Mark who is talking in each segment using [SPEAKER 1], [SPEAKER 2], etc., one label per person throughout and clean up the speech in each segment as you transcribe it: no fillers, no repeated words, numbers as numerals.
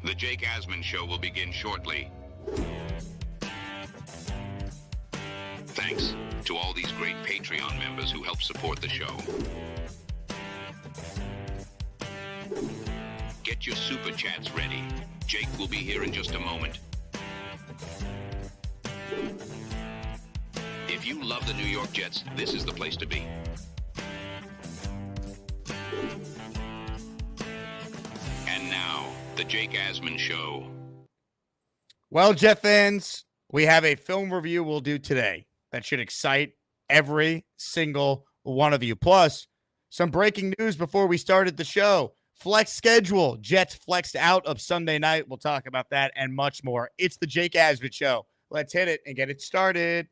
[SPEAKER 1] The Jake Asman Show will begin shortly. Thanks to all these great Patreon members who help support the show. Get your super chats ready. Jake will be here in just a moment. If you love the New York Jets, this is the place to be. And now, the Jake Asman Show.
[SPEAKER 2] Well, Jet fans, we have a film review we'll do today that should excite every single one of you. Plus, some breaking news before we started the show. Flex schedule. Jets flexed out of Sunday night. We'll talk about that and much more. It's the Jake Asman Show. Let's hit it and get it started.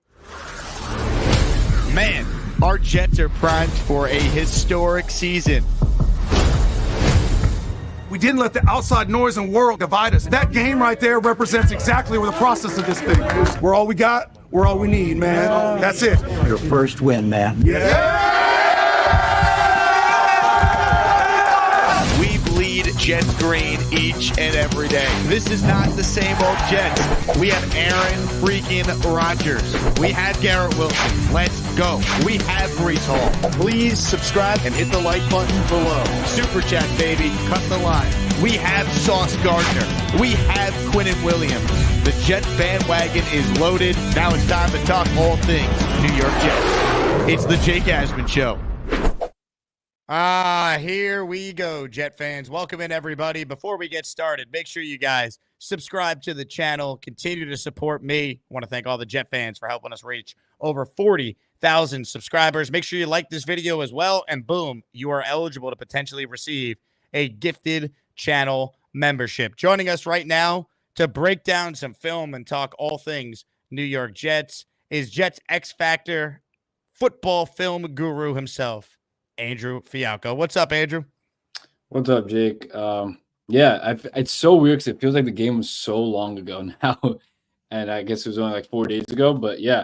[SPEAKER 3] Man, our Jets are primed for a historic season.
[SPEAKER 4] We didn't let the outside noise and world divide us. That game right there represents exactly where the process of this thing is. We're all we got. We're all we need, man. That's it.
[SPEAKER 5] Your first win, man.
[SPEAKER 4] Yeah.
[SPEAKER 3] We bleed Jets green each and every day. This is not the same old Jets. We have Aaron freaking Rodgers. We have Garrett Wilson. Let's go. We have Breece Hall. Please subscribe and hit the like button below. Super chat, baby. Cut the line. We have Sauce Gardner. We have Quinnen Williams. The Jets bandwagon is loaded. Now it's time to talk all things New York Jets. It's the Jake Asman Show.
[SPEAKER 2] Here we go, Jet fans. Welcome in, everybody. Before we get started, make sure you guys subscribe to the channel. Continue to support me. I want to thank all the Jet fans for helping us reach over 40,000 subscribers. Make sure you like this video as well, and boom, you are eligible to potentially receive a gifted channel membership. Joining us right now to break down some film and talk all things New York Jets is Jets X Factor football film guru himself, Andrew Fialkow. What's up, Andrew?
[SPEAKER 6] What's up, Jake? It's so weird because it feels like the game was so long ago now, and I guess it was only like 4 days ago. But yeah,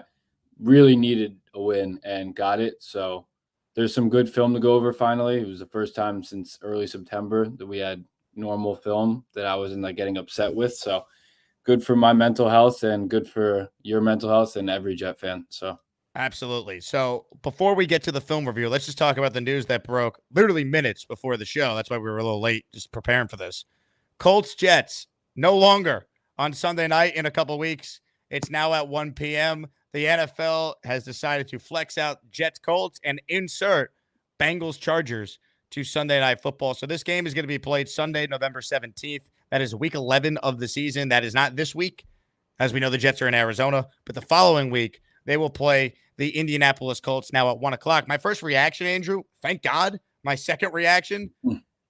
[SPEAKER 6] really needed a win and got it. So there's some good film to go over finally. It was the first time since early September that we had normal film that I wasn't like getting upset with. So good for my mental health and good for your mental health and every Jet fan. So.
[SPEAKER 2] Absolutely. So before we get to the film review, let's just talk about the news that broke literally minutes before the show. That's why we were a little late just preparing for this. Colts Jets no longer on Sunday night in a couple weeks. It's now at 1 p.m. The NFL has decided to flex out Jets Colts and insert Bengals Chargers to Sunday Night Football. So this game is going to be played Sunday, November 17th. That is week 11 of the season. That is not this week. As we know, the Jets are in Arizona, but the following week they will play the Indianapolis Colts now at 1 o'clock. My first reaction, Andrew, thank God. My second reaction,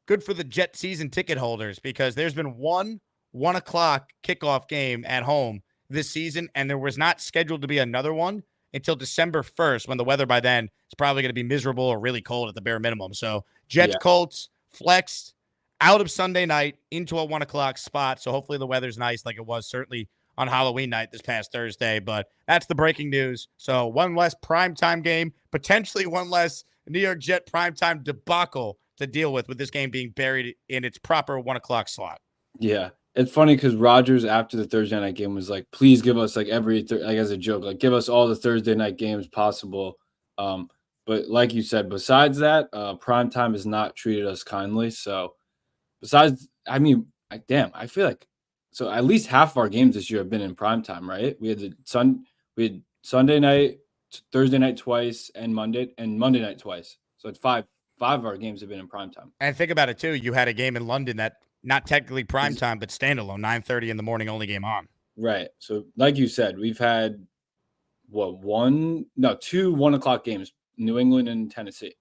[SPEAKER 2] good for the Jet season ticket holders, because there's been one 1 o'clock kickoff game at home this season, and there was not scheduled to be another one until December 1st, when the weather by then is probably going to be miserable or really cold at the bare minimum. So Jets Colts flexed out of Sunday night into a 1 o'clock spot. So hopefully the weather's nice like it was certainly on Halloween night this past Thursday. But that's the breaking news. So one less primetime game, potentially one less New York Jet primetime debacle to deal with this game being buried in its proper 1 o'clock slot.
[SPEAKER 6] Yeah. It's funny because Rodgers after the Thursday night game was like, please give us like like as a joke, like give us all the Thursday night games possible. But like you said, besides that, primetime has not treated us kindly. So besides, I mean, I feel like, so at least half of our games this year have been in primetime, right? We had Sunday night, Thursday night twice, and Monday night twice. So it's five of our games have been in primetime.
[SPEAKER 2] And think about it too. You had a game in London that not technically primetime, but standalone, 9:30 in the morning, only game on.
[SPEAKER 6] Right. So like you said, we've had two 1 o'clock games, New England and Tennessee.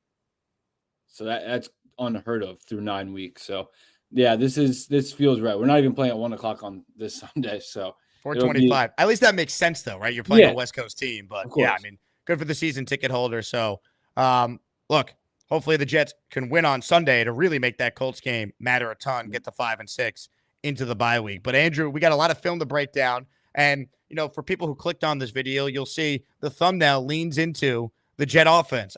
[SPEAKER 6] So that's unheard of through 9 weeks. So yeah, this feels right. We're not even playing at 1 o'clock on this Sunday. So
[SPEAKER 2] 4:25. At least that makes sense though, right? You're playing a West Coast team, but yeah, I mean, good for the season ticket holder. So look, hopefully the Jets can win on Sunday to really make that Colts game matter a ton, get to 5-6 into the bye week. But Andrew, we got a lot of film to break down. And, you know, for people who clicked on this video, you'll see the thumbnail leans into the Jet offense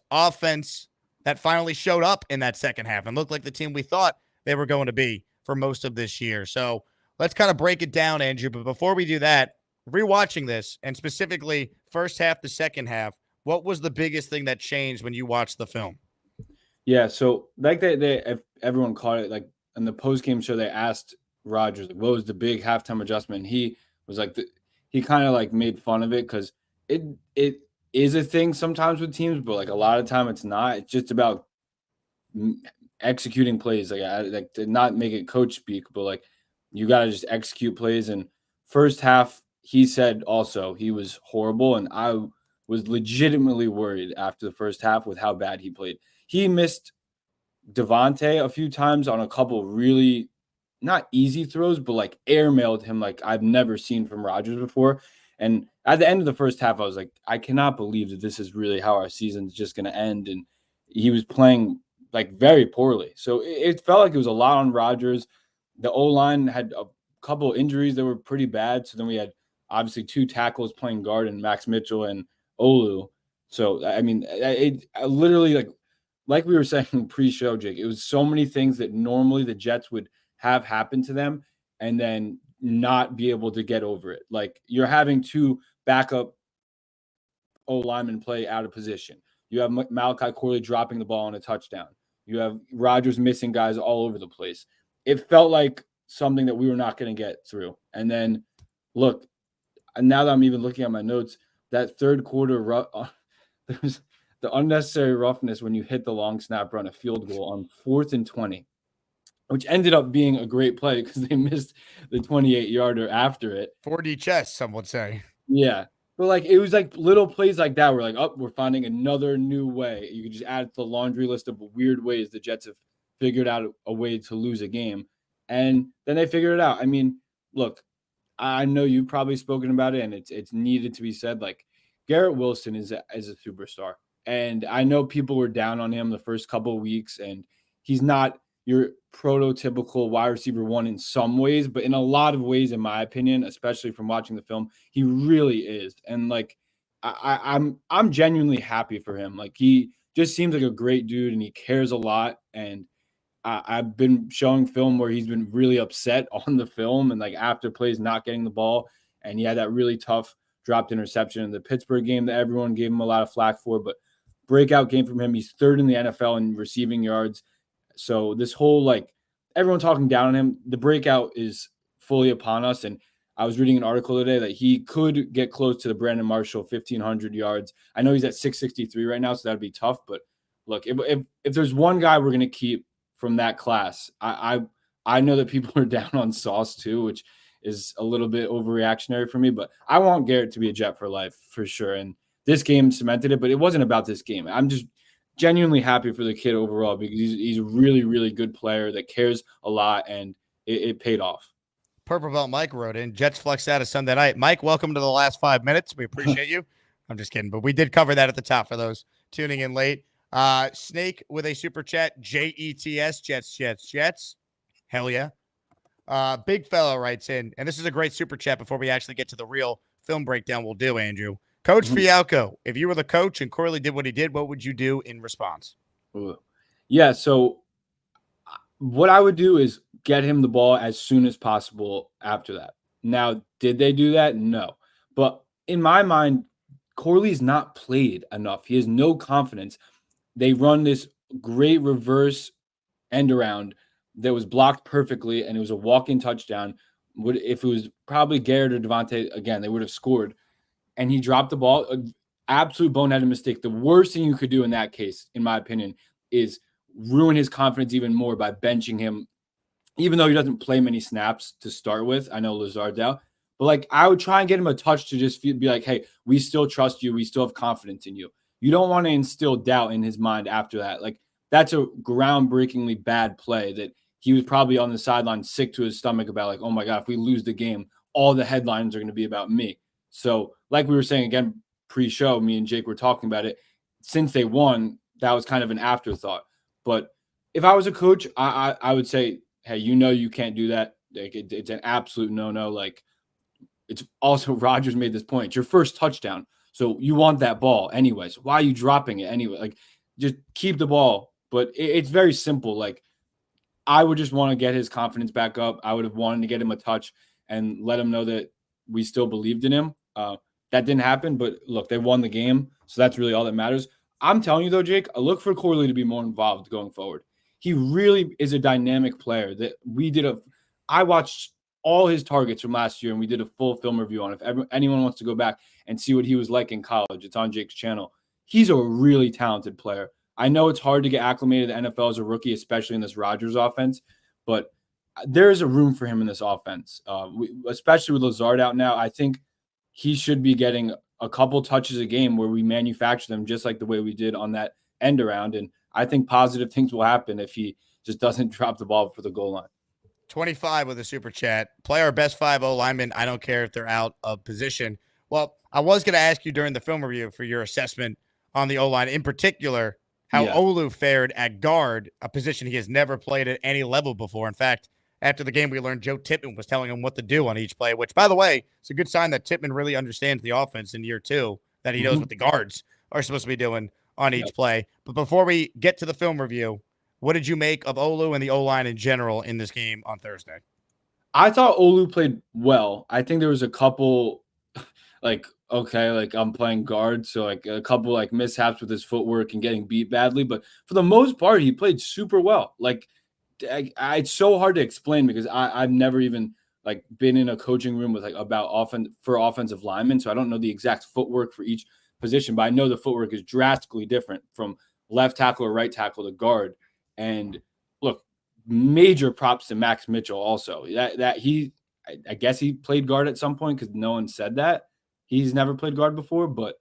[SPEAKER 2] that finally showed up in that second half and looked like the team we thought they were going to be for most of this year. So let's kind of break it down, Andrew. But before we do that, rewatching this and specifically first half to second half, what was the biggest thing that changed when you watched the film?
[SPEAKER 6] Yeah, so like if everyone caught it, like in the post-game show, they asked Rodgers, like, what was the big halftime adjustment? And he was like, he kind of like made fun of it because it is a thing sometimes with teams, but like a lot of time it's not. It's just about executing plays, like to not make it coach speak, but like you got to just execute plays. And first half, he said also he was horrible, and I was legitimately worried after the first half with how bad he played. He missed Devontae a few times on a couple really not easy throws, but like airmailed him like I've never seen from Rodgers before. And at the end of the first half, I was like, I cannot believe that this is really how our season's just going to end. And he was playing like very poorly. So it felt like it was a lot on Rodgers. The O-line had a couple injuries that were pretty bad. So then we had obviously 2 tackles playing guard and Max Mitchell and Olu. So, I mean, I literally like we were saying pre-show, Jake, it was so many things that normally the Jets would have happen to them and then not be able to get over it. Like you're having 2 backup O-linemen play out of position. You have Malachi Corley dropping the ball on a touchdown. You have Rodgers missing guys all over the place. It felt like something that we were not going to get through. And then look, now that I'm even looking at my notes, that third quarter, there's the unnecessary roughness when you hit the long snapper on a field goal on 4th and 20, which ended up being a great play because they missed the 28-yarder after it.
[SPEAKER 2] 4D chess, some would say.
[SPEAKER 6] Yeah. But like it was like little plays like that. We're like, oh, we're finding another new way. You could just add to the laundry list of weird ways the Jets have figured out a way to lose a game. And then they figured it out. I mean, look, I know you've probably spoken about it, and it's needed to be said. Like Garrett Wilson is a superstar. And I know people were down on him the first couple of weeks, and he's not your prototypical wide receiver 1 in some ways, but in a lot of ways, in my opinion, especially from watching the film, he really is. And like, I'm genuinely happy for him. Like he just seems like a great dude, and he cares a lot. And I've been showing film where he's been really upset on the film, and like after plays not getting the ball, and he had that really tough dropped interception in the Pittsburgh game that everyone gave him a lot of flack for, but breakout game from him. He's 3rd in the NFL in receiving yards. So this whole, like, everyone talking down on him, the breakout is fully upon us. And I was reading an article today that he could get close to the Brandon Marshall 1,500 yards. I know he's at 663 right now, so that'd be tough. But look, if there's one guy we're going to keep from that class, I know that people are down on Sauce too, which is a little bit overreactionary for me. But I want Garrett to be a Jet for life for sure. And this game cemented it, but it wasn't about this game. I'm just genuinely happy for the kid overall because he's a really, really good player that cares a lot, and it paid off.
[SPEAKER 2] Purple Belt Mike wrote in, Jets flex out of Sunday night. Mike, welcome to the last 5 minutes. We appreciate you. I'm just kidding, but we did cover that at the top for those tuning in late. Snake with a super chat, JETS, Jets. Hell yeah. Big Fella writes in, and this is a great super chat before we actually get to the real film breakdown we'll do, Andrew. Coach Fialkow, if you were the coach and Corley did what he did, what would you do in response?
[SPEAKER 6] Yeah, so what I would do is get him the ball as soon as possible after that. Now, did they do that? No. But in my mind, Corley's not played enough. He has no confidence. They run this great reverse end around that was blocked perfectly, and it was a walk-in touchdown. If it was probably Garrett or Devontae, again, they would have scored. And he dropped the ball, absolute boneheaded mistake. The worst thing you could do in that case, in my opinion, is ruin his confidence even more by benching him, even though he doesn't play many snaps to start with. I know Lazard out, but like I would try and get him a touch to just be like, hey, we still trust you. We still have confidence in you. You don't want to instill doubt in his mind after that. Like that's a groundbreakingly bad play that he was probably on the sideline sick to his stomach about, like, oh my God, if we lose the game, all the headlines are going to be about me. So like we were saying again, pre-show, me and Jake were talking about it. Since they won, that was kind of an afterthought. But if I was a coach, I would say, hey, you can't do that. Like it's an absolute no-no. Like it's also Rodgers made this point. It's your first touchdown. So you want that ball anyways. Why are you dropping it anyway? Like just keep the ball. But it's very simple. Like I would just want to get his confidence back up. I would have wanted to get him a touch and let him know that we still believed in him. That didn't happen, but look, they won the game, so that's really all that matters. I'm telling you, though, Jake, I look for Corley to be more involved going forward. He really is a dynamic player. I watched all his targets from last year, and we did a full film review on it. If anyone wants to go back and see what he was like in college, it's on Jake's channel. He's a really talented player. I know it's hard to get acclimated to the NFL as a rookie, especially in this Rodgers offense, but there is a room for him in this offense, especially with Lazard out now. I think he should be getting a couple touches a game where we manufacture them just like the way we did on that end around. And I think positive things will happen if he just doesn't drop the ball for the goal line.
[SPEAKER 2] 25 with a super chat. Play our best 5-0 linemen. I don't care if they're out of position. Well, I was going to ask you during the film review for your assessment on the O-line, in particular, how Olu fared at guard, a position he has never played at any level before. In fact, after the game, we learned Joe Tippmann was telling him what to do on each play, which, by the way, it's a good sign that Tippmann really understands the offense in year 2, that he knows what the guards are supposed to be doing on each play. But before we get to the film review, what did you make of Olu and the O-line in general in this game on Thursday?
[SPEAKER 6] I thought Olu played well. I think there was a couple, I'm playing guard, so a couple mishaps with his footwork and getting beat badly. But for the most part, he played super well. It's so hard to explain because I've never even been in a coaching room with about offensive linemen, so I don't know the exact footwork for each position. But I know the footwork is drastically different from left tackle or right tackle to guard. And look, major props to Max Mitchell also. I guess he played guard at some point because no one said that. He's never played guard before, but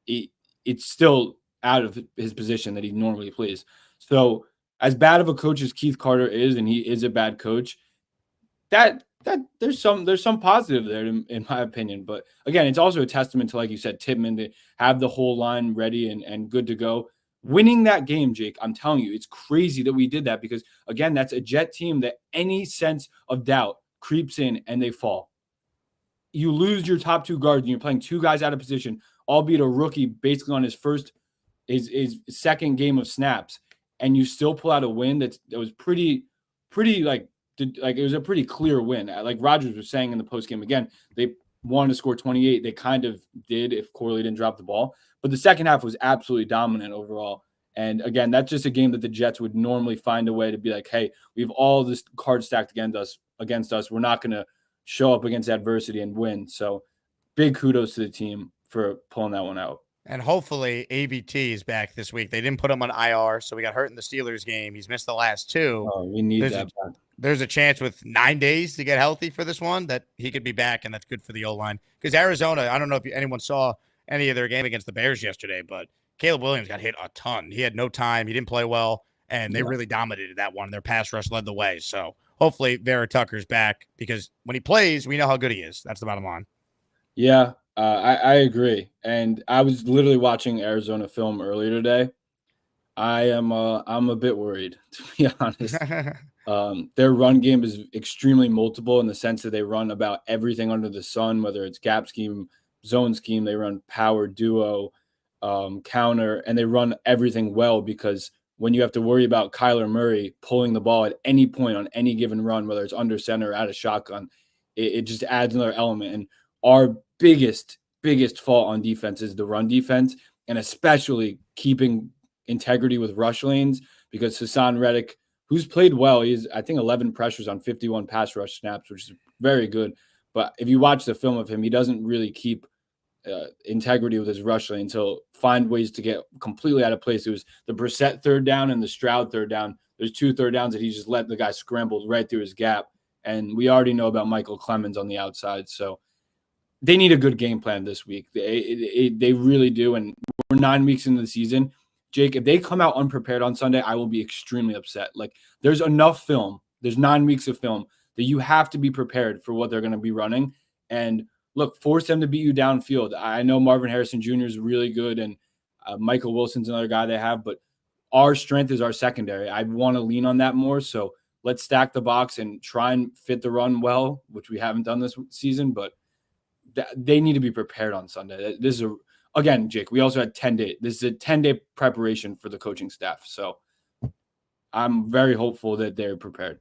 [SPEAKER 6] it's still out of his position that he normally plays. So as bad of a coach as Keith Carter is, and he is a bad coach, that there's some positive there in my opinion. But again, it's also a testament to, like you said, Tippmann, to have the whole line ready and good to go. Winning that game, Jake, I'm telling you, it's crazy that we did that because, again, that's a Jet team that any sense of doubt creeps in and they fall. You lose your top 2 guards and you're playing 2 guys out of position, albeit a rookie basically on his second game of snaps, and you still pull out a win that was pretty it was a pretty clear win. Like Rodgers was saying in the postgame, again, they wanted to score 28. They kind of did if Corley didn't drop the ball. But the second half was absolutely dominant overall. And again, that's just a game that the Jets would normally find a way to be like, hey, we have all this card stacked against us. We're not going to show up against adversity and win. So big kudos to the team for pulling that one out.
[SPEAKER 2] And hopefully AVT is back this week. They didn't put him on IR, so we got hurt in the Steelers game. He's missed the last 2.
[SPEAKER 6] Oh, we need that back.
[SPEAKER 2] There's a chance with 9 days to get healthy for this one that he could be back, and that's good for the O-line. Because Arizona, I don't know if anyone saw any of their game against the Bears yesterday, but Caleb Williams got hit a ton. He had no time. He didn't play well, and they really dominated that one. Their pass rush led the way. So hopefully Vera Tucker's back because when he plays, we know how good he is. That's the bottom line.
[SPEAKER 6] Yeah, I agree. And I was literally watching Arizona film earlier today. I'm a bit worried, to be honest. Their run game is extremely multiple in the sense that they run about everything under the sun, whether it's gap scheme, zone scheme, they run power, duo, counter, and they run everything well because when you have to worry about Kyler Murray pulling the ball at any point on any given run, whether it's under center or out of shotgun, it just adds another element. And our biggest fault on defense is the run defense, and especially keeping integrity with rush lanes because Hassan Reddick, who's played well, he's, I think, 11 pressures on 51 pass rush snaps, which is very good. But if you watch the film of him, he doesn't really keep integrity with his rush lane. So find ways to get completely out of place. It was the Brissett third down and the Stroud third down. There's 2 third downs that he just let the guy scramble right through his gap. And we already know about Michael Clemens on the outside. So they need a good game plan this week. They really do. And we're 9 weeks into the season. Jake, if they come out unprepared on Sunday, I will be extremely upset. There's enough film. There's 9 weeks of film that you have to be prepared for what they're going to be running. And look, force them to beat you downfield. I know Marvin Harrison Jr. is really good, and Michael Wilson's another guy they have, but our strength is our secondary. I want to lean on that more. So let's stack the box and try and fit the run well, which we haven't done this season, but they need to be prepared on Sunday. This is again, Jake, we also had 10 days. This is a 10-day preparation for the coaching staff. So I'm very hopeful that they're prepared.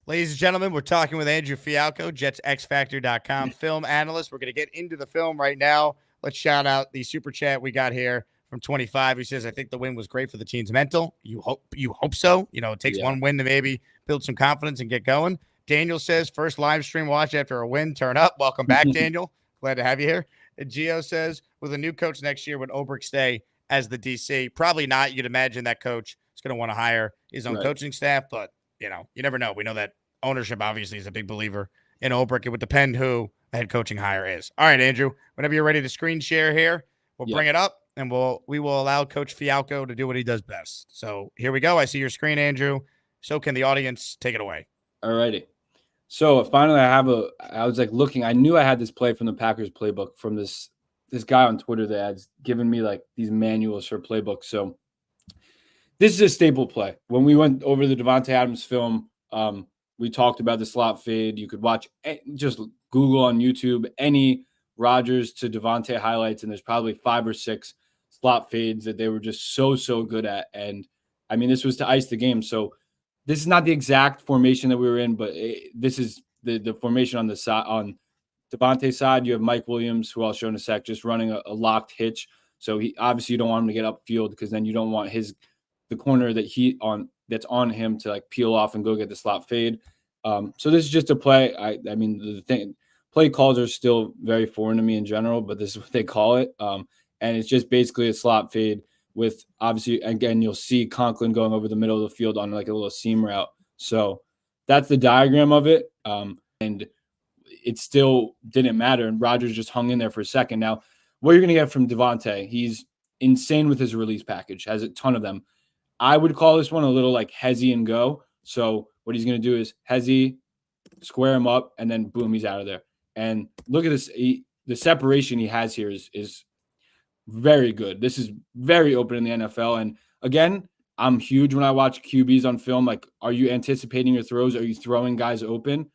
[SPEAKER 2] Ladies and gentlemen, we're talking with Andrew Fialkow, JetsXFactor.com film analyst. We're going to get into the film right now. Let's shout out the super chat we got here from 25. He says, I think the win was great for the team's mental. You hope so. It takes one win to maybe build some confidence and get going. Daniel says, first live stream watch after a win. Turn up. Welcome back, Daniel. Glad to have you here. And Gio says, with a new coach next year, would Obrick stay as the DC? Probably not. You'd imagine that coach is going to want to hire his own coaching staff, but you never know. We know that ownership obviously is a big believer in Obrick. It would depend who the head coaching hire is. All right, Andrew, whenever you're ready to screen share here, we'll bring it up and we will allow Coach Fialkow to do what he does best. So here we go. I see your screen, Andrew. So can the audience. Take it away.
[SPEAKER 6] All righty. So finally I was like looking, I knew I had this play from the Packers playbook from this guy on Twitter that has given me like these manuals for playbooks. So this is a staple play. When we went over the Davante Adams film, we talked about the slot fade. You could watch, just Google on YouTube, any Rodgers to Davante highlights, and there's probably 5 or 6 slot fades that they were just so good at. And I mean, this was to ice the game. So this is not the exact formation that we were in, but this is the formation on the side. On Davante's side, you have Mike Williams, who I'll show in a sec, just running a locked hitch. So he obviously, you don't want him to get upfield because then you don't want the corner that's on him to like peel off and go get the slot fade. So this is just a play. I mean, play calls are still very foreign to me in general, but this is what they call it. And it's just basically a slot fade with, obviously, again, you'll see Conklin going over the middle of the field on like a little seam route. So that's the diagram of it. And it still didn't matter. And Rodgers just hung in there for a second. Now, what you're going to get from Davante, he's insane with his release package, has a ton of them. I would call this one a little like hezzy and go. So what he's going to do is hezzy, square him up, and then boom, he's out of there. And look at this. The separation he has here is very good. This is very open in the NFL. And again, I'm huge when I watch QBs on film. Like, are you anticipating your throws? Are you throwing guys open?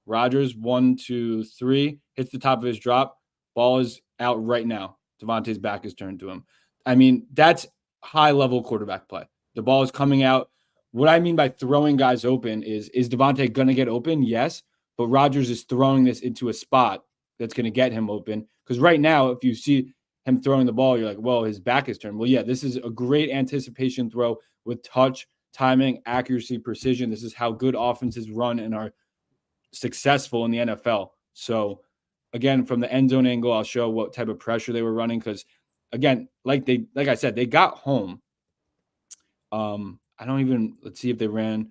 [SPEAKER 6] Rodgers, 1, 2, 3, hits the top of his drop. Ball is out right now. Davante's back is turned to him. I mean, that's high-level quarterback play. The ball is coming out. What I mean by throwing guys open is Davante going to get open? Yes. But Rodgers is throwing this into a spot that's going to get him open. Because right now, if you see him throwing the ball, you're like, well, his back is turned. Well, yeah, this is a great anticipation throw with touch, timing, accuracy, precision. This is how good offenses run and are successful in the NFL. So, again, from the end zone angle, I'll show what type of pressure they were running. Because, again, like I said, they got home. Let's see if they ran.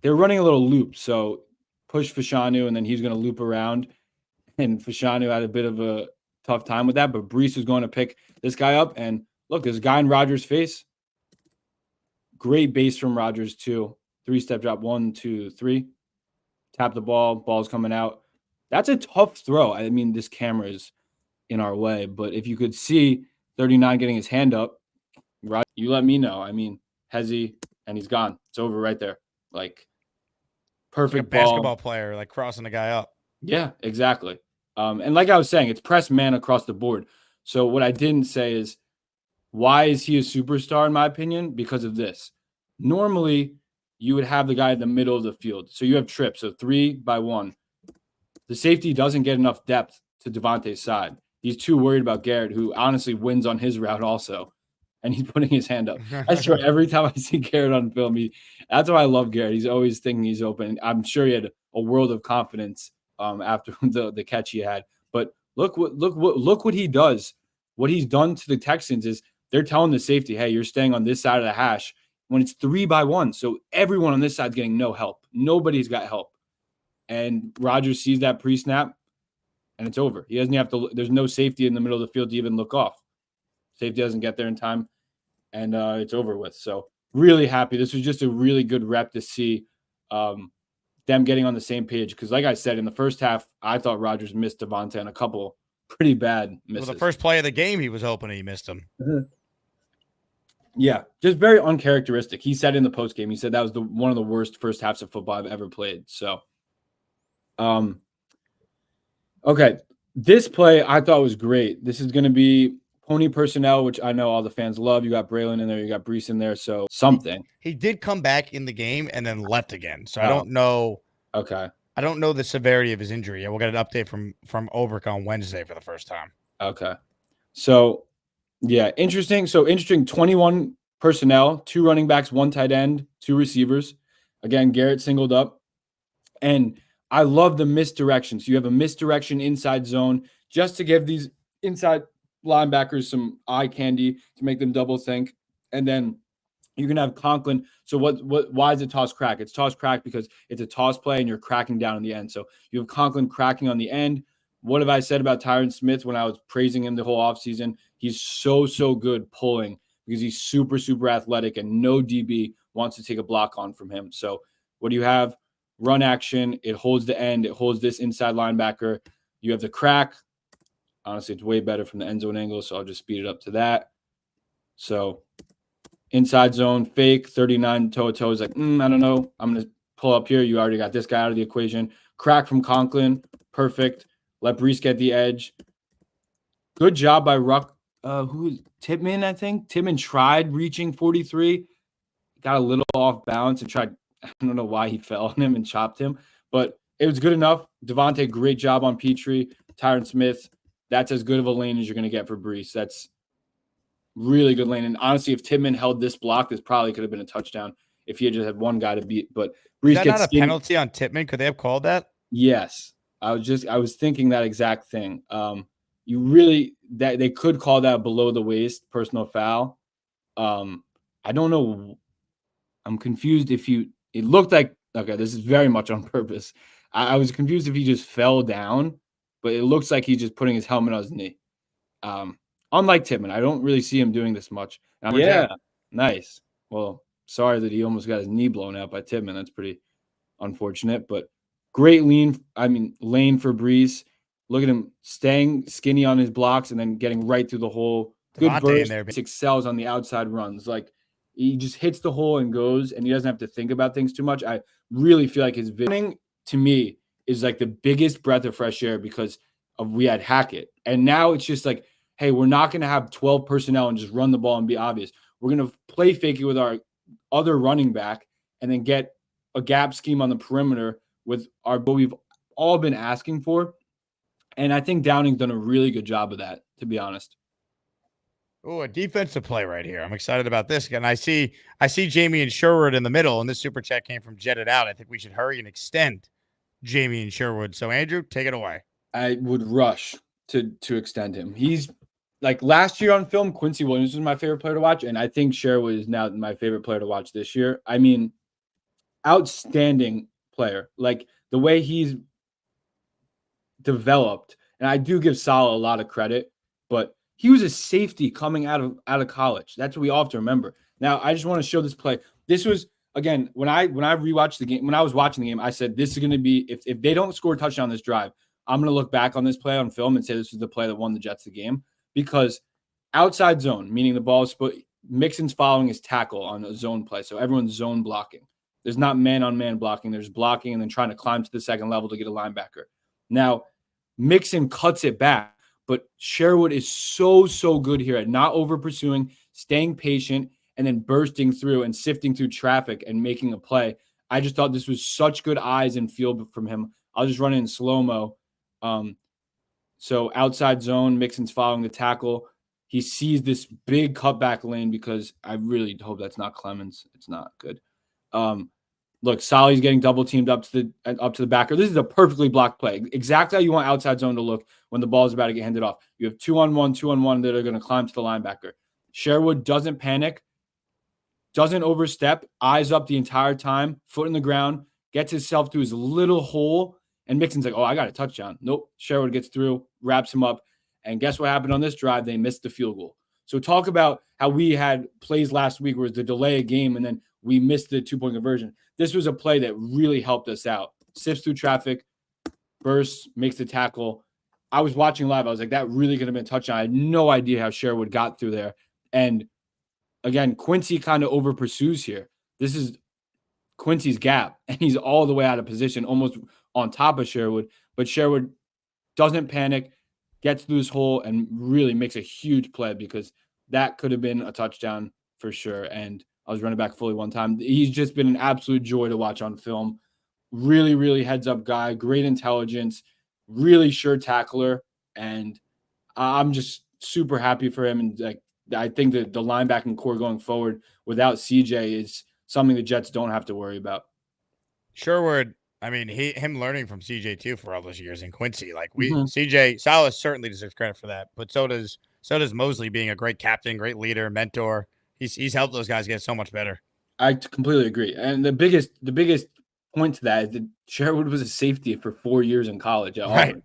[SPEAKER 6] They were running a little loop. So push Fashanu, and then he's going to loop around. And Fashanu had a bit of a tough time with that. But Brees was going to pick this guy up. And look, there's a guy in Rodgers' face. Great base from Rodgers, too. 3-step drop, 1, 2, 3. Tap the ball. Ball's coming out. That's a tough throw. I mean, this camera is in our way. But if you could see 39 getting his hand up, right, you let me know. I mean, hezzy, and he's gone. It's over right there. Like, perfect
[SPEAKER 2] like a basketball player, like crossing the guy up.
[SPEAKER 6] Yeah, exactly. And like I was saying, it's press man across the board. So what I didn't say is, why is he a superstar, in my opinion? Because of this. Normally, you would have the guy in the middle of the field. So you have trips, so 3 by 1. The safety doesn't get enough depth to Davante's side. He's too worried about Garrett, who honestly wins on his route also. And he's putting his hand up. I swear, every time I see Garrett on film, that's why I love Garrett. He's always thinking he's open. I'm sure he had a world of confidence after the catch he had. But look what he does. What he's done to the Texans is they're telling the safety, hey, you're staying on this side of the hash when it's 3 by 1. So everyone on this side is getting no help. Nobody's got help. And Rodgers sees that pre-snap, and it's over. He doesn't have to. There's no safety in the middle of the field to even look off. Safety doesn't get there in time, and it's over with. So really happy. This was just a really good rep to see them getting on the same page. Because like I said, in the first half, I thought Rodgers missed Davante on a couple pretty bad misses.
[SPEAKER 2] Well, the first play of the game, he was hoping he missed him.
[SPEAKER 6] Mm-hmm. Yeah, just very uncharacteristic. He said in the postgame, he said that was one of the worst first halves of football I've ever played. So, okay. This play I thought was great. This is going to be pony personnel, which I know all the fans love. You got Braylon in there, you got Brees in there, so something.
[SPEAKER 2] He did come back in the game and then left again. So I
[SPEAKER 6] Oh.
[SPEAKER 2] don't know.
[SPEAKER 6] Okay.
[SPEAKER 2] I don't know the severity of his injury. We'll get an update from Oberk on Wednesday for the first time.
[SPEAKER 6] Okay. So, yeah, interesting. So, interesting 21 personnel, 2 running backs, 1 tight end, 2 receivers. Again, Garrett singled up. And I love the misdirection. So, you have a misdirection inside zone just to give these inside linebackers some eye candy to make them double think. And then you can have Conklin. So why is it toss crack? It's toss crack because it's a toss play and you're cracking down in the end. So you have Conklin cracking on the end. What have I said about Tyron Smith when I was praising him the whole offseason? He's so good pulling because he's super, super athletic and no DB wants to take a block on from him. So what do you have? Run action. It holds the end. It holds this inside linebacker. You have the crack. Honestly, it's way better from the end zone angle, so I'll just speed it up to that. So inside zone, fake, 39 toe-to-toe is like, I don't know. I'm going to pull up here. You already got this guy out of the equation. Crack from Conklin. Perfect. Let Brees get the edge. Good job by Ruck. Tippmann, I think. Tippmann tried reaching 43. Got a little off balance and tried. I don't know why he fell on him and chopped him, but it was good enough. Devontae, great job on Petrie. Tyron Smith, that's as good of a lane as you're going to get for Brees. That's really good lane. And honestly, if Tippmann held this block, this probably could have been a touchdown if he had just had one guy to beat. But Brees
[SPEAKER 2] Is that
[SPEAKER 6] gets
[SPEAKER 2] not a penalty on Tippmann? Could they have called that?
[SPEAKER 6] Yes. I was thinking that exact thing. They could call that below the waist personal foul. I don't know. I'm confused it looked like, okay, this is very much on purpose. I was confused if he just fell down, but it looks like he's just putting his helmet on his knee. Unlike Tippmann, I don't really see him doing this much. Nice. Well, sorry that he almost got his knee blown out by Tippmann. That's pretty unfortunate, but great lane for Brees. Look at him staying skinny on his blocks and then getting right through the hole. Good burst. He excels on the outside runs. Like, he just hits the hole and goes, and he doesn't have to think about things too much. I really feel like his vision, to me, is like the biggest breath of fresh air because we had Hackett. And now it's just like, hey, we're not going to have 12 personnel and just run the ball and be obvious. We're going to play fake it with our other running back and then get a gap scheme on the perimeter with what we've all been asking for. And I think Downing's done a really good job of that, to be honest.
[SPEAKER 2] Oh, a defensive play right here. I'm excited about this. And I see Jamie and Sherwood in the middle, and this super chat came from Jetted Out. I think we should hurry and extend Jamie and Sherwood. So, Andrew, take it away.
[SPEAKER 6] I would rush to extend him. He's like last year on film, Quincy Williams was my favorite player to watch, and I think Sherwood is now my favorite player to watch this year. I mean, outstanding player. Like the way he's developed, and I do give Salah a lot of credit, but he was a safety coming out of college. That's what we all have to remember. Now, I just want to show this play. This was, again, when I rewatched the game, when I was watching the game, I said this is going to be, if they don't score a touchdown this drive, I'm going to look back on this play on film and say this is the play that won the Jets the game, because outside zone, meaning the ball is split, Mixon's following his tackle on a zone play. So everyone's zone blocking. There's not man-on-man blocking. There's blocking and then trying to climb to the second level to get a linebacker. Now, Mixon cuts it back, but Sherwood is so good here at not over-pursuing, staying patient, and then bursting through and sifting through traffic and making a play. I just thought this was such good eyes and feel from him. I'll just run it in slow-mo. So outside zone, Mixon's following the tackle. He sees this big cutback lane because I really hope that's not Clemens. It's not good. Look, Sally's getting double teamed up to the backer. This is a perfectly blocked play. Exactly how you want outside zone to look when the ball is about to get handed off. You have 2-on-1 that are going to climb to the linebacker. Sherwood doesn't panic, doesn't overstep, eyes up the entire time, foot in the ground, gets himself to his little hole, and Mixon's like, oh, I got a touchdown. Nope. Sherwood gets through, wraps him up, and guess what happened on this drive? They missed the field goal. So talk about how we had plays last week where it was the delay a game and then we missed the 2-point conversion. This was a play that really helped us out. Sifts through traffic, bursts, makes the tackle. I was watching live. I was like, that really could have been a touchdown. I had no idea how Sherwood got through there. And again, Quincy kind of over pursues here. This is Quincy's gap, and he's all the way out of position, almost on top of Sherwood. But Sherwood doesn't panic, gets through this hole and really makes a huge play, because that could have been a touchdown for sure. And I was running back fully one time. He's just been an absolute joy to watch on film. Really, really heads up guy, great intelligence, really sure tackler. And I'm just super happy for him. And like, I think that the linebacking core going forward without CJ is something the Jets don't have to worry about.
[SPEAKER 2] Sherwood, I mean, him learning from CJ too for all those years in Quincy. Like
[SPEAKER 6] Mhm.
[SPEAKER 2] CJ Salas certainly deserves credit for that, but so does Mosley being a great captain, great leader, mentor. He's helped those guys get so much better.
[SPEAKER 6] I completely agree. And the biggest point to that is that Sherwood was a safety for 4 years in college at
[SPEAKER 2] Right.
[SPEAKER 6] Auburn.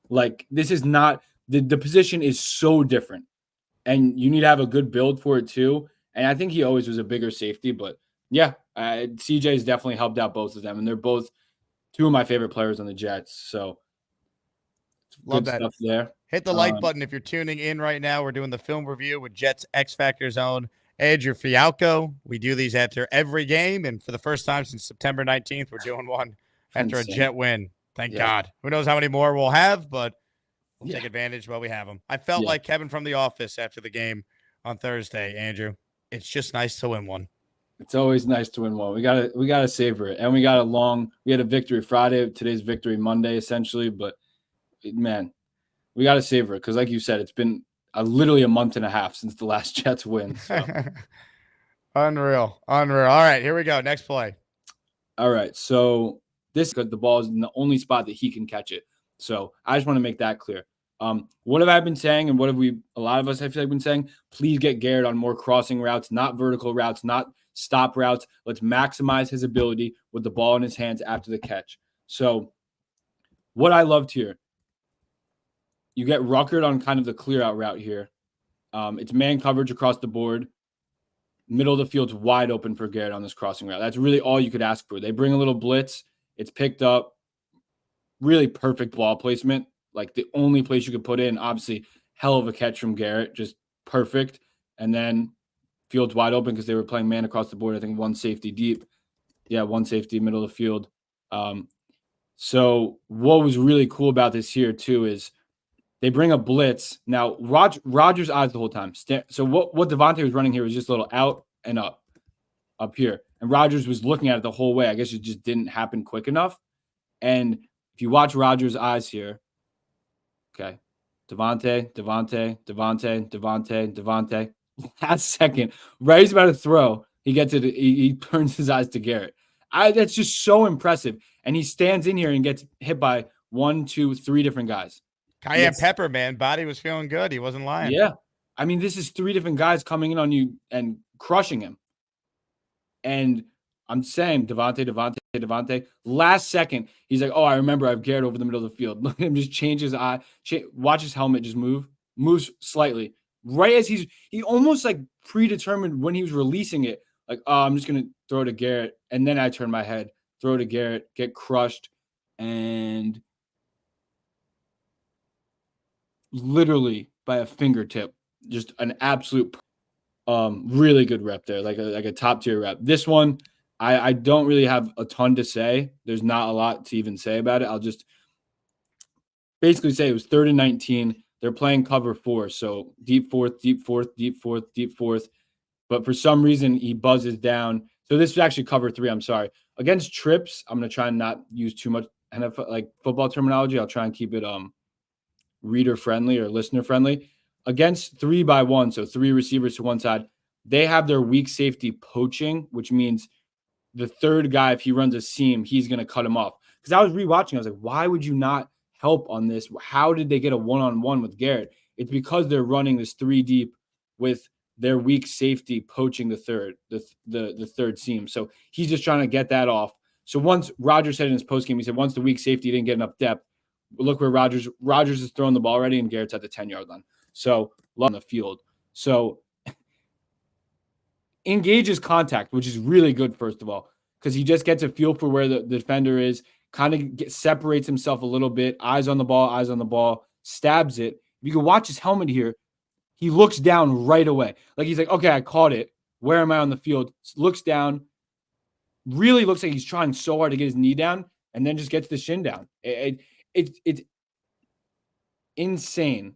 [SPEAKER 6] Like, this is not the position is so different, and you need to have a good build for it too. And I think he always was a bigger safety, but yeah, CJ has definitely helped out both of them, and they're both two of my favorite players on the Jets. So
[SPEAKER 2] Love
[SPEAKER 6] good
[SPEAKER 2] that.
[SPEAKER 6] stuff there.
[SPEAKER 2] Hit the like button if you're tuning in right now. We're doing the film review with Jets X Factor Zone. Andrew Fialkow. We do these after every game, and for the first time since September 19th, we're doing one after a Jet win. Thank God. Who knows how many more we'll have, but we'll take advantage while we have them. I felt like Kevin from The Office after the game on Thursday, Andrew. It's just nice to win one.
[SPEAKER 6] It's always nice to win one. We gotta savor it. And we had a victory Friday. Today's victory Monday, essentially. But man, we gotta savor it, because like you said, it's been literally a month and a half since the last Jets win. So.
[SPEAKER 2] Unreal. All right, here we go. Next play.
[SPEAKER 6] All right. So this, because the ball is in the only spot that he can catch it. So I just want to make that clear. What have I been saying, and what have a lot of us, I feel like, been saying? Please get Garrett on more crossing routes, not vertical routes, not stop routes. Let's maximize his ability with the ball in his hands after the catch. So what I loved here, you get Ruckert on kind of the clear out route here. It's man coverage across the board. Middle of the field's wide open for Garrett on this crossing route. That's really all you could ask for. They bring a little blitz. It's picked up. Really perfect ball placement. Like the only place you could put in. Obviously, hell of a catch from Garrett. Just perfect. And then field's wide open because they were playing man across the board. I think one safety deep. Yeah, one safety, middle of the field. So what was really cool about this here, too, is they bring a blitz. Now, Rodgers' eyes the whole time. So what Devontae was running here was just a little out and up here. And Rodgers was looking at it the whole way. I guess it just didn't happen quick enough. And if you watch Rodgers' eyes here, okay, Devontae. Last second, right, he's about to throw. He gets it. He turns his eyes to Garrett. That's just so impressive. And he stands in here and gets hit by 1, 2, 3 different guys.
[SPEAKER 2] Cayenne Pepper, man. Body was feeling good. He wasn't lying.
[SPEAKER 6] Yeah. I mean, this is 3 different guys coming in on you and crushing him. And I'm saying Devontae. Last second, he's like, oh, I remember I have Garrett over the middle of the field. Look at him just change his eye. Watch his helmet just moves slightly. Right as he almost like predetermined when he was releasing it. Like, oh, I'm just going to throw to Garrett. And then I turn my head, throw to Garrett, get crushed. And literally by a fingertip, just an absolute really good rep there, like a top tier rep. This one, I don't really have a ton to say. There's not a lot to even say about it. I'll just basically say it was 3rd and 19. They're playing cover 4, so deep fourth. But for some reason, he buzzes down. So this is actually cover 3. I'm sorry. Against trips, I'm going to try and not use too much NFL, like football terminology. I'll try and keep it reader friendly or listener friendly. Against 3-by-1, so 3 receivers to one side, they have their weak safety poaching, which means the third guy, if he runs a seam, he's going to cut him off. Because I was rewatching, I was like, why would you not help on this? How did they get a one-on-one with Garrett? It's because they're running this 3 deep with their weak safety poaching the third seam. So he's just trying to get that off. So once Rodgers said in his postgame, he said once the weak safety didn't get enough depth, look where Rodgers is throwing the ball already, and Garrett's at the 10-yard line. So on the field. So engages contact, which is really good, first of all, because he just gets a feel for where the defender is, kind of separates himself a little bit, eyes on the ball, stabs it. You can watch his helmet here. He looks down right away. Like he's like, okay, I caught it. Where am I on the field? Looks down. Really looks like he's trying so hard to get his knee down, and then just gets the shin down. It's insane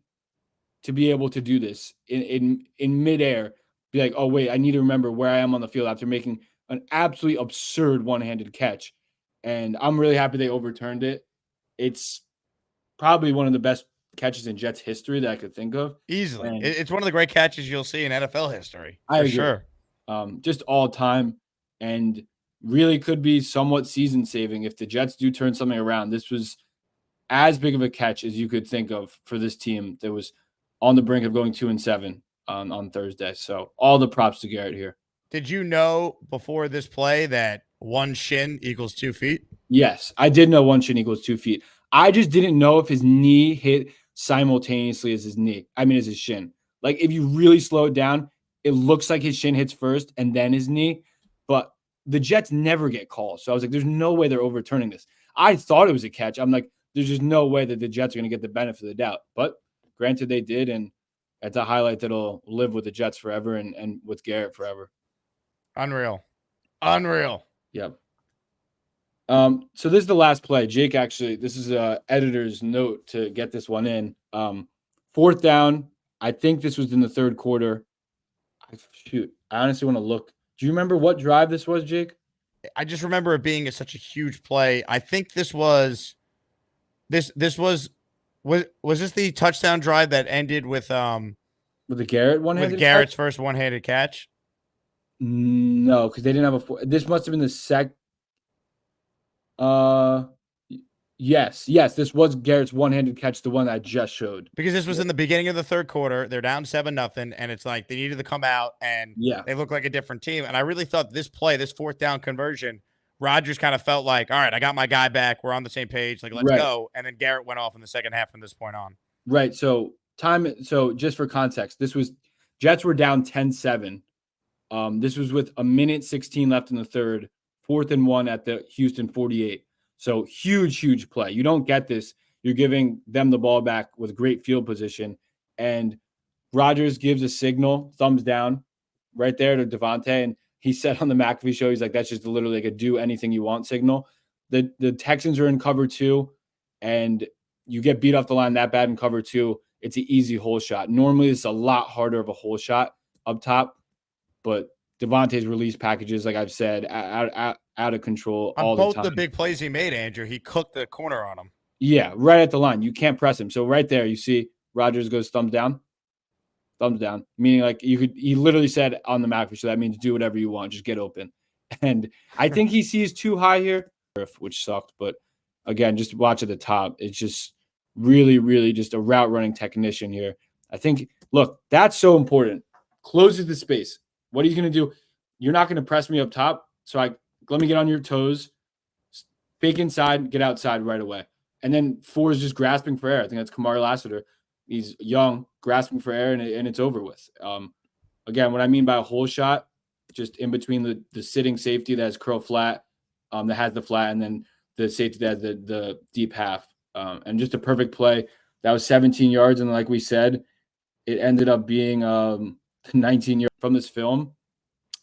[SPEAKER 6] to be able to do this in midair. Be like, oh wait, I need to remember where I am on the field after making an absolutely absurd one-handed catch. And I'm really happy they overturned it. It's probably one of the best catches in Jets history that I could think of.
[SPEAKER 2] Easily.
[SPEAKER 6] And
[SPEAKER 2] It's one of the great catches you'll see in NFL history.
[SPEAKER 6] I
[SPEAKER 2] For
[SPEAKER 6] agree.
[SPEAKER 2] sure.
[SPEAKER 6] Just all time, and really could be somewhat season saving if the Jets do turn something around. This was as big of a catch as you could think of for this team that was on the brink of going 2-7 on Thursday. So all the props to Garrett here.
[SPEAKER 2] Did you know before this play that one shin equals 2 feet?
[SPEAKER 6] Yes, I did know one shin equals 2 feet. I just didn't know if his knee hit simultaneously as as his shin. Like if you really slow it down, it looks like his shin hits first and then his knee, but the Jets never get calls. So I was like, there's no way they're overturning this. I thought it was a catch. I'm like, there's just no way that the Jets are going to get the benefit of the doubt. But granted, they did, and it's a highlight that'll live with the Jets forever and with Garrett forever.
[SPEAKER 2] Unreal.
[SPEAKER 6] Yep. So this is the last play. Jake, actually, this is a editor's note to get this one in. 4th down. I think this was in the third quarter. I honestly want to look. Do you remember what drive this was, Jake?
[SPEAKER 2] I just remember it being such a huge play. I think this was this was this the touchdown drive that ended with
[SPEAKER 6] the Garrett one-handed
[SPEAKER 2] with Garrett's
[SPEAKER 6] catch?
[SPEAKER 2] first one-handed catch?
[SPEAKER 6] No, because they didn't have a. This must have been the Yes, this was Garrett's one-handed catch, the one I just showed.
[SPEAKER 2] Because this was in the beginning of the third quarter. They're down 7-0, and it's like they needed to come out, and they look like a different team. And I really thought this play, this 4th down conversion, Rodgers kind of felt like, all right, I got my guy back. We're on the same page. Like, let's go. And then Garrett went off in the second half from this point on.
[SPEAKER 6] Right. So just for context, Jets were down 10-7. This was with 1:16 left in the third, 4th and 1 at the Houston 48. So huge play. You don't get this. You're giving them the ball back with great field position. And Rodgers gives a signal, thumbs down, right there to Devontae. And he said on the McAfee show, he's like, that's just literally like a do anything you want signal. The Texans are in cover 2, and you get beat off the line that bad in cover 2. It's an easy hole shot. Normally, it's a lot harder of a hole shot up top, but Devontae's release packages, like I've said, out of control all the time.
[SPEAKER 2] On both the big plays he made, Andrew, he cooked the corner on him.
[SPEAKER 6] Yeah, right at the line. You can't press him. So right there, you see Rodgers goes thumbs down, meaning like he literally said on the McAfee show, that means do whatever you want, just get open. And I think he sees too high here, which sucked. But again, just watch at the top. It's just really just a route running technician here. I think, look, that's so important. Closes the space. What are you going to do? You're not going to press me up top. So let me get on your toes, fake inside, get outside right away. And then 4 is just grasping for air. I think that's Kamar Lassiter. He's young, grasping for air, and it's over with. Again, what I mean by a hole shot, just in between the sitting safety that has curl flat, that has the flat, and then the safety that has the deep half. And just a perfect play. That was 17 yards. And like we said, it ended up being 19 yards from this film.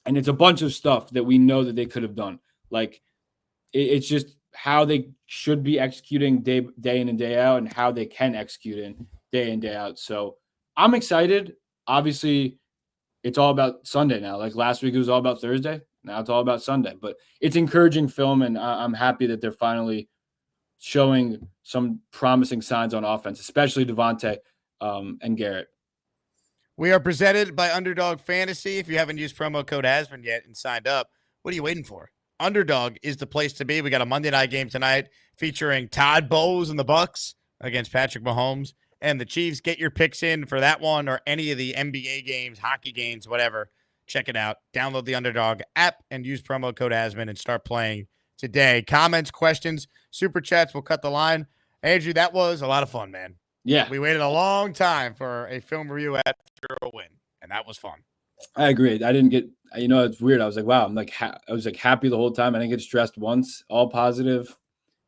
[SPEAKER 6] And it's a bunch of stuff that we know that they could have done. Like it's just how they should be executing day in and day out, and how they can execute in day in, day out. So I'm excited. Obviously, it's all about Sunday now. Like last week, it was all about Thursday. Now it's all about Sunday. But it's encouraging film, and I'm happy that they're finally showing some promising signs on offense, especially Devontae and Garrett.
[SPEAKER 2] We are presented by Underdog Fantasy. If you haven't used promo code Asman yet and signed up, what are you waiting for? Underdog is the place to be. We got a Monday night game tonight featuring Todd Bowles and the Bucks against Patrick Mahomes and the Chiefs. Get your picks in for that one or any of the NBA games, hockey games, whatever. Check it out. Download the Underdog app and use promo code Asman and start playing today. Comments, questions, super chats. We'll cut the line. Andrew, that was a lot of fun, man.
[SPEAKER 6] Yeah.
[SPEAKER 2] We waited a long time for a film review after a win, and that was fun.
[SPEAKER 6] I agree. I didn't get, it's weird. I was like, wow, I'm like, I was like happy the whole time. I didn't get stressed once. All positive.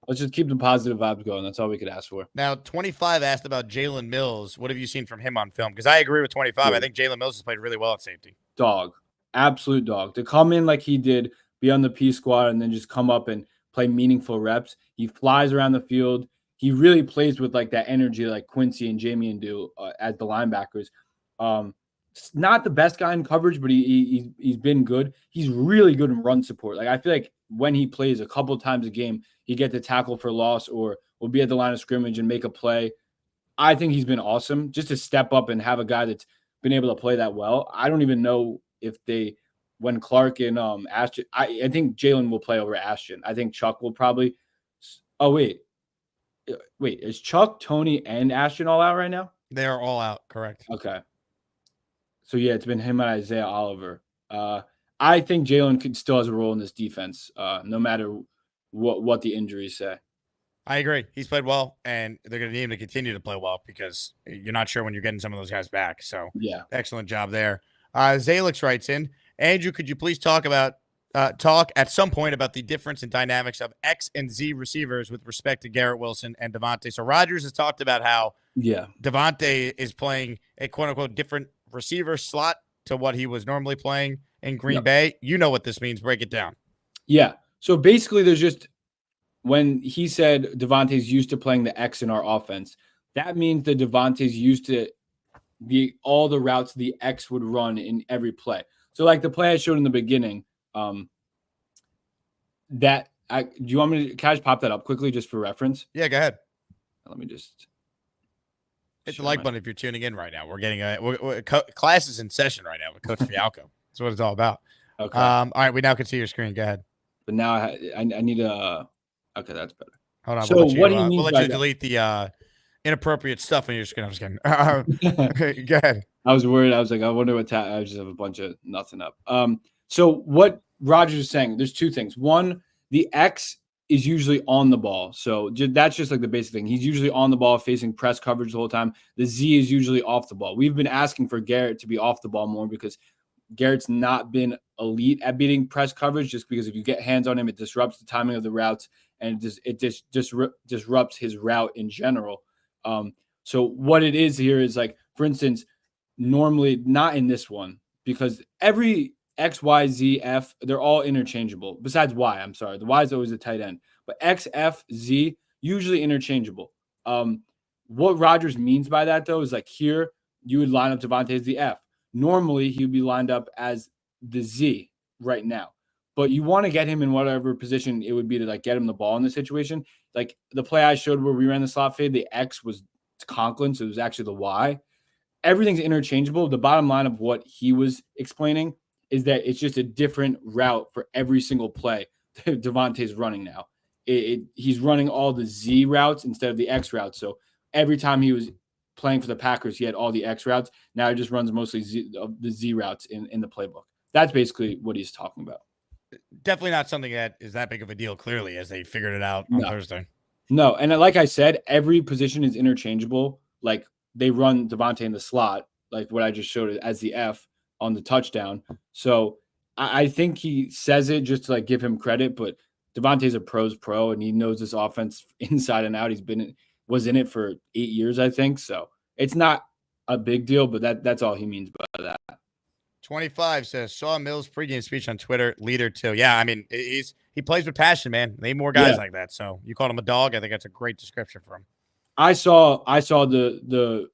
[SPEAKER 6] Let's just keep the positive vibes going. That's all we could ask for.
[SPEAKER 2] Now, 25 asked about Jalen Mills. What have you seen from him on film? Because I agree with 25. I think Jalen Mills has played really well at safety.
[SPEAKER 6] Dog. Absolute dog. To come in like he did, be on the P squad, and then just come up and play meaningful reps. He flies around the field. he really plays with like that energy like Quincy and Jamie do as the linebackers. Not the best guy in coverage, but he's been good. He's really good in run support. Like I feel like when he plays a couple times a game, he gets a tackle for loss or will be at the line of scrimmage and make a play. I think he's been awesome just to step up and have a guy that's been able to play that well. I don't even know if when Clark and Ashton, I think Jalen will play over Ashton. I think Chuck will probably. Oh wait, is Chuck, Tony, and Ashton all out right now?
[SPEAKER 2] They are all out, correct?
[SPEAKER 6] Okay. So yeah, it's been him and Isaiah Oliver. I think Jalen still has a role in this defense, no matter what the injuries say.
[SPEAKER 2] I agree. He's played well, and they're going to need him to continue to play well because you're not sure when you're getting some of those guys back. So,
[SPEAKER 6] yeah,
[SPEAKER 2] excellent job there. Zalix writes in, Andrew, could you please talk at some point about the difference in dynamics of X and Z receivers with respect to Garrett Wilson and Devontae? So Rodgers has talked about how Devontae is playing a quote-unquote different receiver slot to what he was normally playing in Green Bay. You know what this means. Break it down.
[SPEAKER 6] Yeah. So basically there's just when he said Devontae's used to playing the X in our offense, that means that Devontae's used to all the routes the X would run in every play. So like the play I showed in the beginning, do you want me to can I just pop that up quickly just for reference?
[SPEAKER 2] Yeah, go ahead.
[SPEAKER 6] Let me just
[SPEAKER 2] hit the like button if you're tuning in right now. We're getting class is in session right now with Coach Fialkow. That's what it's all about.
[SPEAKER 6] Okay.
[SPEAKER 2] All right, we now can see your screen. Go ahead.
[SPEAKER 6] But now I need a. Okay, that's better.
[SPEAKER 2] Hold on.
[SPEAKER 6] So
[SPEAKER 2] we'll let you delete the inappropriate stuff on your screen. I'm just kidding. Okay, go ahead.
[SPEAKER 6] I was worried. I was like, I wonder what I just have a bunch of nothing up. So what Rodgers is saying, there's two things. One, the X is usually on the ball. So that's just like the basic thing. He's usually on the ball facing press coverage the whole time. The Z is usually off the ball. We've been asking for Garrett to be off the ball more because Garrett's not been elite at beating press coverage just because if you get hands on him, it disrupts the timing of the routes and it just disrupts his route in general. So what it is here is like, for instance, normally not in this one because every X, Y, Z, F, they're all interchangeable. Besides Y, I'm sorry. The Y is always a tight end. But X, F, Z, usually interchangeable. What Rodgers means by that, though, is like here, you would line up Devontae as the F. Normally, he would be lined up as the Z right now. But you want to get him in whatever position it would be to like get him the ball in the situation. Like the play I showed where we ran the slot fade, the X was Conklin, so it was actually the Y. Everything's interchangeable. The bottom line of what he was explaining is that it's just a different route for every single play that Devontae's running now. He's running all the Z routes instead of the X routes. So every time he was playing for the Packers, he had all the X routes. Now he just runs mostly the Z routes in the playbook. That's basically what he's talking about.
[SPEAKER 2] Definitely not something that is that big of a deal, clearly, as they figured it out on Thursday.
[SPEAKER 6] No, and like I said, every position is interchangeable. Like they run Devontae in the slot, like what I just showed it as the F on the touchdown. So I think he says it just to like give him credit, but Devontae's a pro's pro and he knows this offense inside and out. He's was in it for 8 years, I think. So it's not a big deal, but that's all he means by that.
[SPEAKER 2] 25 says, saw Mills pregame speech on Twitter, leader too. Yeah, I mean, he plays with passion, man. They need more guys like that. So you called him a dog. I think that's a great description for him.
[SPEAKER 6] I saw the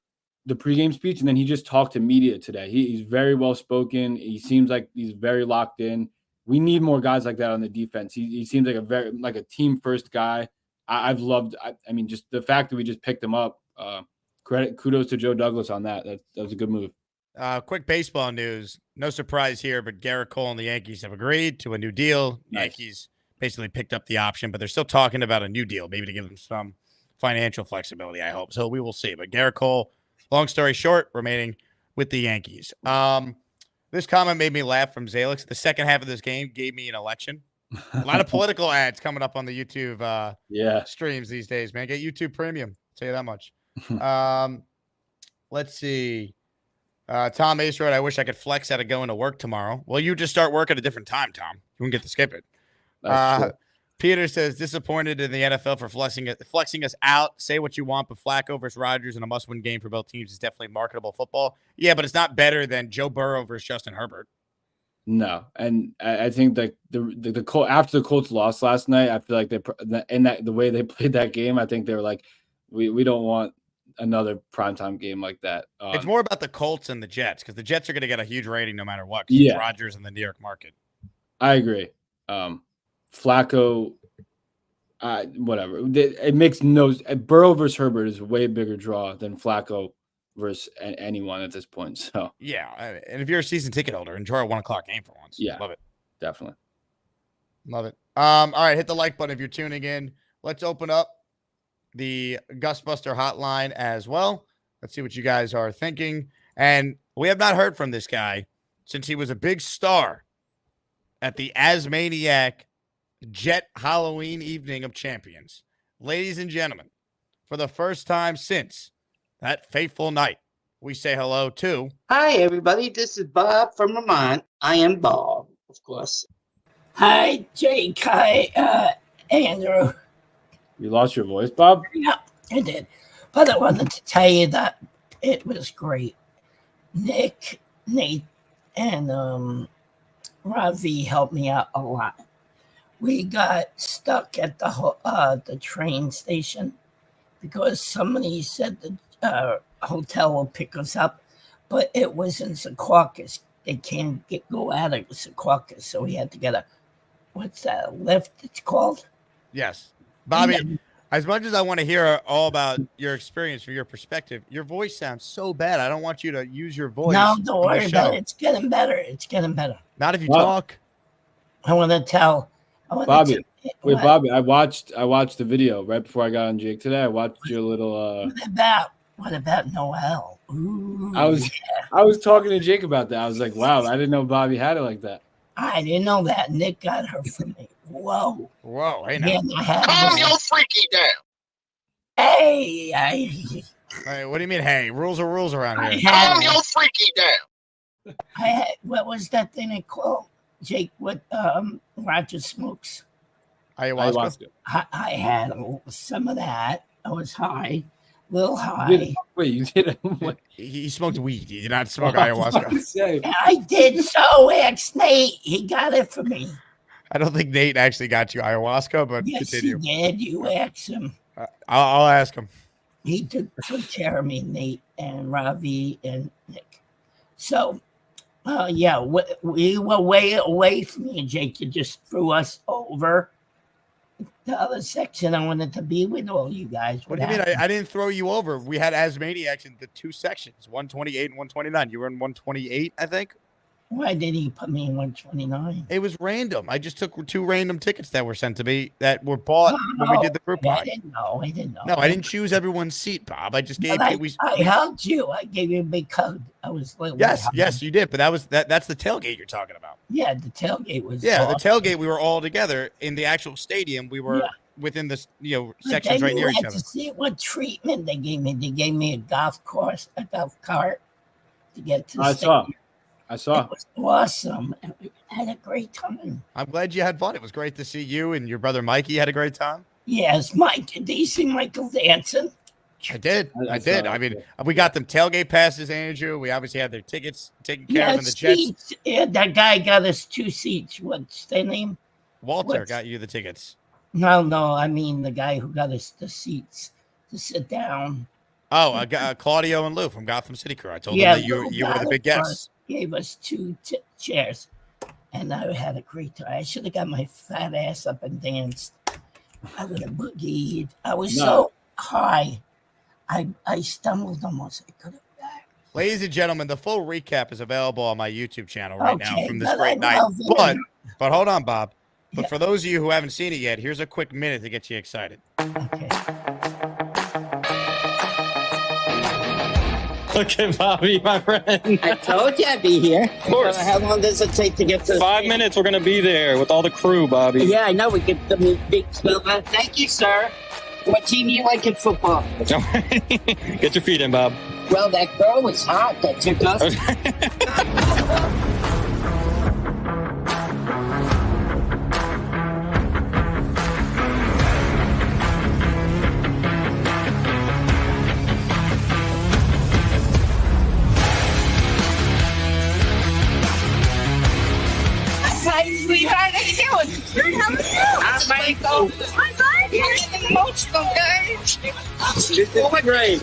[SPEAKER 6] pregame speech, and then he just talked to media today. He's very well spoken. He seems like he's very locked in. We need more guys like that on the defense. He seems like a team first guy. I've loved. I mean, just the fact that we just picked him up. Kudos to Joe Douglas on that. That was a good move.
[SPEAKER 2] Quick baseball news. No surprise here, but Garrett Cole and the Yankees have agreed to a new deal. Nice. Yankees basically picked up the option, but they're still talking about a new deal, maybe to give them some financial flexibility, I hope. So we will see. But Garrett Cole, long story short, remaining with the Yankees. This comment made me laugh from Zalix. The second half of this game gave me an election. A lot of political ads coming up on the YouTube streams these days, man. Get YouTube Premium. I'll tell you that much. Let's see. Tom Ace wrote, I wish I could flex out of going to work tomorrow. Well, you just start work at a different time, Tom. You wouldn't get to skip it. Peter says, disappointed in the NFL for flexing us out. Say what you want, but Flacco versus Rodgers in a must-win game for both teams is definitely marketable football. Yeah, but it's not better than Joe Burrow versus Justin Herbert.
[SPEAKER 6] No, and I think that the Colts, after the Colts lost last night, I feel like the way they played that game, I think they were like, We don't want another primetime game like that.
[SPEAKER 2] It's more about the Colts and the Jets because the Jets are going to get a huge rating no matter what.
[SPEAKER 6] Yeah.
[SPEAKER 2] Rodgers in the New York market.
[SPEAKER 6] I agree. Flacco, whatever. It makes no. Burrow versus Herbert is a way bigger draw than Flacco versus anyone at this point. So
[SPEAKER 2] yeah, and if you're a season ticket holder, enjoy a 1:00 game for once.
[SPEAKER 6] Yeah,
[SPEAKER 2] love it.
[SPEAKER 6] Definitely
[SPEAKER 2] love it. All right, hit the like button if you're tuning in. Let's open up the Gusbuster hotline as well. Let's see what you guys are thinking. And we have not heard from this guy since he was a big star at the Asmaniac Jet Halloween Evening of Champions. Ladies and gentlemen, for the first time since that fateful night, we say hello to...
[SPEAKER 5] Hi, everybody. This is Bob from Vermont. I am Bob, of course.
[SPEAKER 7] Hi, Jake. Hi, Andrew.
[SPEAKER 6] You lost your voice, Bob?
[SPEAKER 7] Yeah, I did. But I wanted to tell you that it was great. Nick, Nate, and Ravi helped me out a lot. We got stuck at the train station because somebody said the hotel will pick us up, but it was in Secaucus. They can't go out of Secaucus, so we had to get a lift it's called?
[SPEAKER 2] Yes. Bobby, as much as I want to hear all about your experience from your perspective, your voice sounds so bad. I don't want you to use your voice.
[SPEAKER 7] No, don't worry about it. It's getting better. It's getting better.
[SPEAKER 2] Not if you talk.
[SPEAKER 7] I want to tell
[SPEAKER 6] Bobby. Bobby, I watched the video right before I got on Jake today. I watched your little
[SPEAKER 7] What about Noel? Ooh,
[SPEAKER 6] I was talking to Jake about that. I was like, wow, I didn't know Bobby had it like that.
[SPEAKER 7] I didn't know that. Nick got her for me. Whoa.
[SPEAKER 2] Hey, now.
[SPEAKER 1] Calm your freaky down.
[SPEAKER 7] Hey,
[SPEAKER 2] Hey, what do you mean, hey? Rules are rules around here.
[SPEAKER 1] Calm your freaky down.
[SPEAKER 7] What was that thing they called? Jake, what Roger smokes?
[SPEAKER 2] Ayahuasca.
[SPEAKER 7] I had some of that. I was high. Little high.
[SPEAKER 6] Wait, you did it?
[SPEAKER 2] He smoked weed. He did not smoke ayahuasca.
[SPEAKER 7] I did so. Ask Nate. He got it for me.
[SPEAKER 2] I don't think Nate actually got you ayahuasca, but
[SPEAKER 7] yes,
[SPEAKER 2] continue.
[SPEAKER 7] He did. You asked him.
[SPEAKER 2] I'll ask him.
[SPEAKER 7] He took care of me, Nate and Ravi and Nick. So, yeah, we were way away from you, Jake. You just threw us over the other section. I wanted to be with all you guys.
[SPEAKER 2] What do you mean? I didn't throw you over. We had Asmaniacs in the two sections, 128 and 129. You were in 128, I think.
[SPEAKER 7] Why did he put me in 129?
[SPEAKER 2] It was random. I just took two random tickets that were sent to me that were bought when we did the group
[SPEAKER 7] I didn't know.
[SPEAKER 2] No, I didn't choose everyone's seat, Bob. I just gave you.
[SPEAKER 7] I hugged you. I gave you a big hug. I was like,
[SPEAKER 2] yes, you did. But that's the tailgate you're talking about.
[SPEAKER 7] Yeah, the tailgate was.
[SPEAKER 2] Yeah,
[SPEAKER 7] awesome.
[SPEAKER 2] the tailgate. We were all together in the actual stadium. We were within the sections right near each other.
[SPEAKER 7] To see what treatment they gave me. They gave me a golf cart to get to.
[SPEAKER 6] I saw.
[SPEAKER 7] It was awesome. We had a great time.
[SPEAKER 2] I'm glad you had fun. It was great to see you and your brother Mikey had a great time.
[SPEAKER 7] Yes, Mike. Did you see Michael dancing?
[SPEAKER 2] I did. I mean, we got them tailgate passes, Andrew. We obviously had their tickets taken care of in the Jets.
[SPEAKER 7] Yeah, that guy got us 2 seats. What's their name?
[SPEAKER 2] Walter got you the tickets.
[SPEAKER 7] No. I mean, the guy who got us the seats to sit down.
[SPEAKER 2] Oh, Claudio and Lou from Gotham City Crew. I told them that you were the big guests.
[SPEAKER 7] Gave us 2 chairs, and I had a great time. I should have got my fat ass up and danced. I would have boogied. I was so high. I stumbled almost. I could have died.
[SPEAKER 2] Ladies and gentlemen, the full recap is available on my YouTube channel right now from this
[SPEAKER 7] but
[SPEAKER 2] great night. But hold on, Bob. But for those of you who haven't seen it yet, here's a quick minute to get you excited.
[SPEAKER 7] Okay.
[SPEAKER 8] Okay, Bobby, my friend.
[SPEAKER 5] I told you I'd be here.
[SPEAKER 8] Of course.
[SPEAKER 5] How long does it take to get to
[SPEAKER 8] 5 minutes, we're going to be there with all the crew, Bobby.
[SPEAKER 5] Yeah, I know. We get the big spell. Thank you, sir. What team do you like in football?
[SPEAKER 8] Get your feet in, Bob.
[SPEAKER 5] Well, that girl was hot that took us.
[SPEAKER 9] Hi, sweetheart. How you doing? Good. How are you?
[SPEAKER 5] I'm Michael.
[SPEAKER 9] Hi, bud.
[SPEAKER 5] emotional, guys. What grade?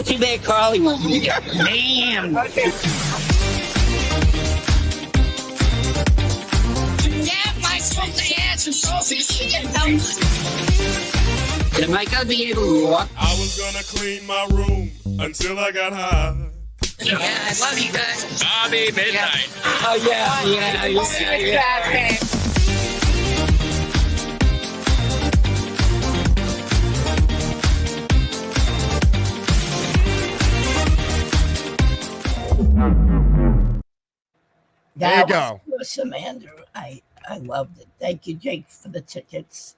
[SPEAKER 5] Too bad Carly won't be here. Damn. Am I gonna be able to walk?
[SPEAKER 9] I was gonna clean my room until I got high.
[SPEAKER 5] Yeah, I love you guys.
[SPEAKER 8] Bobby Midnight.
[SPEAKER 5] Oh, yeah.
[SPEAKER 2] There you go.
[SPEAKER 7] Awesome, Andrew. I loved it. Thank you, Jake, for the tickets.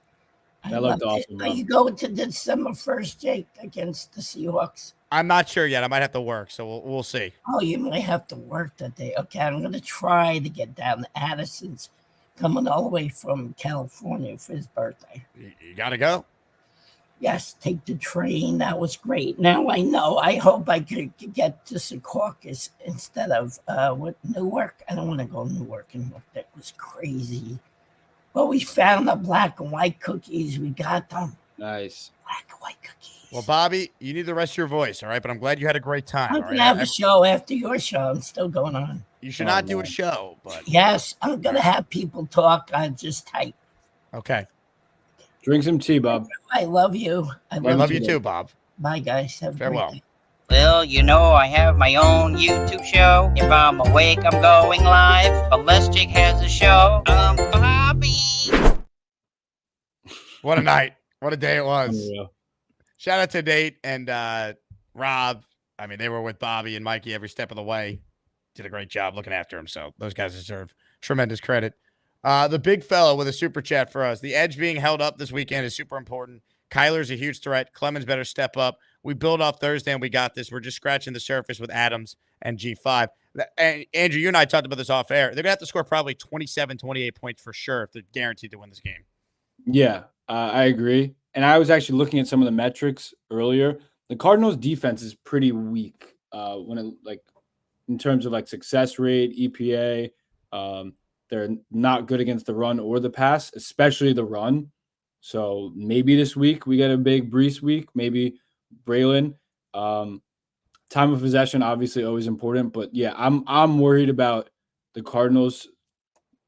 [SPEAKER 6] That looked awesome.
[SPEAKER 7] Are you going to December 1st, Jake, against the Seahawks?
[SPEAKER 2] I'm not sure yet. I might have to work, so we'll see.
[SPEAKER 7] Oh, you might have to work that day. Okay, I'm going to try to get down to Addison's, coming all the way from California for his birthday.
[SPEAKER 2] You got to go.
[SPEAKER 7] Yes, take the train. That was great. Now I know. I hope I could get to Secaucus instead of Newark. I don't want to go to Newark anymore. That was crazy. But we found the black and white cookies. We got them.
[SPEAKER 6] Nice.
[SPEAKER 7] Black and white cookies.
[SPEAKER 2] Well, Bobby, you need the rest of your voice, all right? But I'm glad you had a great time.
[SPEAKER 7] I'm going to have a show after your show. I'm still going on.
[SPEAKER 2] You should not do a show, but
[SPEAKER 7] yes, I'm going to have people talk. I just type.
[SPEAKER 2] Okay.
[SPEAKER 6] Drink some tea, Bob.
[SPEAKER 7] I love you.
[SPEAKER 2] I love you too, Bob.
[SPEAKER 7] Bye, guys. Have a
[SPEAKER 2] Farewell.
[SPEAKER 7] great day.
[SPEAKER 5] Well, you know, I have my own YouTube show. If I'm awake, I'm going live. Unless Jake has a show, Bobby.
[SPEAKER 2] What a night. What a day it was.
[SPEAKER 6] Yeah.
[SPEAKER 2] Shout out to Nate and Rob. I mean, they were with Bobby and Mikey every step of the way. Did a great job looking after him. So those guys deserve tremendous credit. The big fella with a super chat for us. The edge being held up this weekend is super important. Kyler's a huge threat. Clemens better step up. We build off Thursday and we got this. We're just scratching the surface with Adams and G5. And Andrew, you and I talked about this off air. They're going to have to score probably 27, 28 points for sure if they're guaranteed to win this game.
[SPEAKER 6] Yeah, I agree. And I was actually looking at some of the metrics earlier. The Cardinals' defense is pretty weak in terms of like success rate, EPA. They're not good against the run or the pass, especially the run. So maybe this week we get a big Brees week, maybe Braylon. Time of possession, obviously always important, but yeah, I'm worried about the Cardinals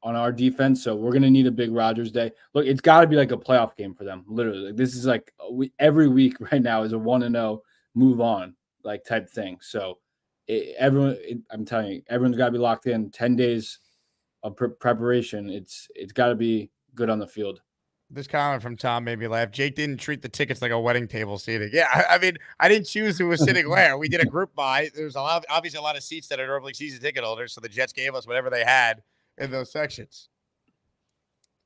[SPEAKER 6] on our defense. So we're gonna need a big Rodgers day. Look, it's got to be like a playoff game for them. Literally, this is like every week right now is a 1-0 move on like type thing. So I'm telling you, everyone's got to be locked in. 10 days of preparation. It's got to be good on the field.
[SPEAKER 2] This comment from Tom made me laugh. Jake didn't treat the tickets like a wedding table seating. Yeah, I mean, I didn't choose who was sitting where. We did a group buy. There's obviously a lot of seats that are normally season ticket holders, so the Jets gave us whatever they had in those sections.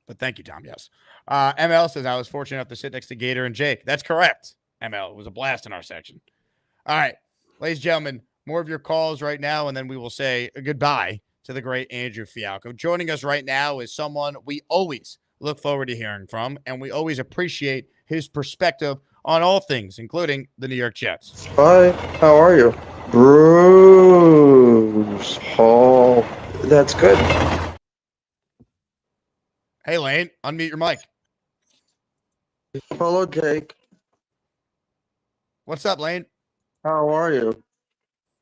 [SPEAKER 2] But thank you, Tom. Yes. ML says, I was fortunate enough to sit next to Gator and Jake. That's correct, ML. It was a blast in our section. All right, ladies and gentlemen, more of your calls right now, and then we will say goodbye to the great Andrew Fialkow. Joining us right now is someone we always look forward to hearing from, and we always appreciate his perspective on all things, including the New York Jets.
[SPEAKER 10] Hi, how are you? Bruce Hall. That's good.
[SPEAKER 2] Hey, Lane, unmute your mic.
[SPEAKER 10] Hello, Jake.
[SPEAKER 2] What's up, Lane?
[SPEAKER 10] How are you?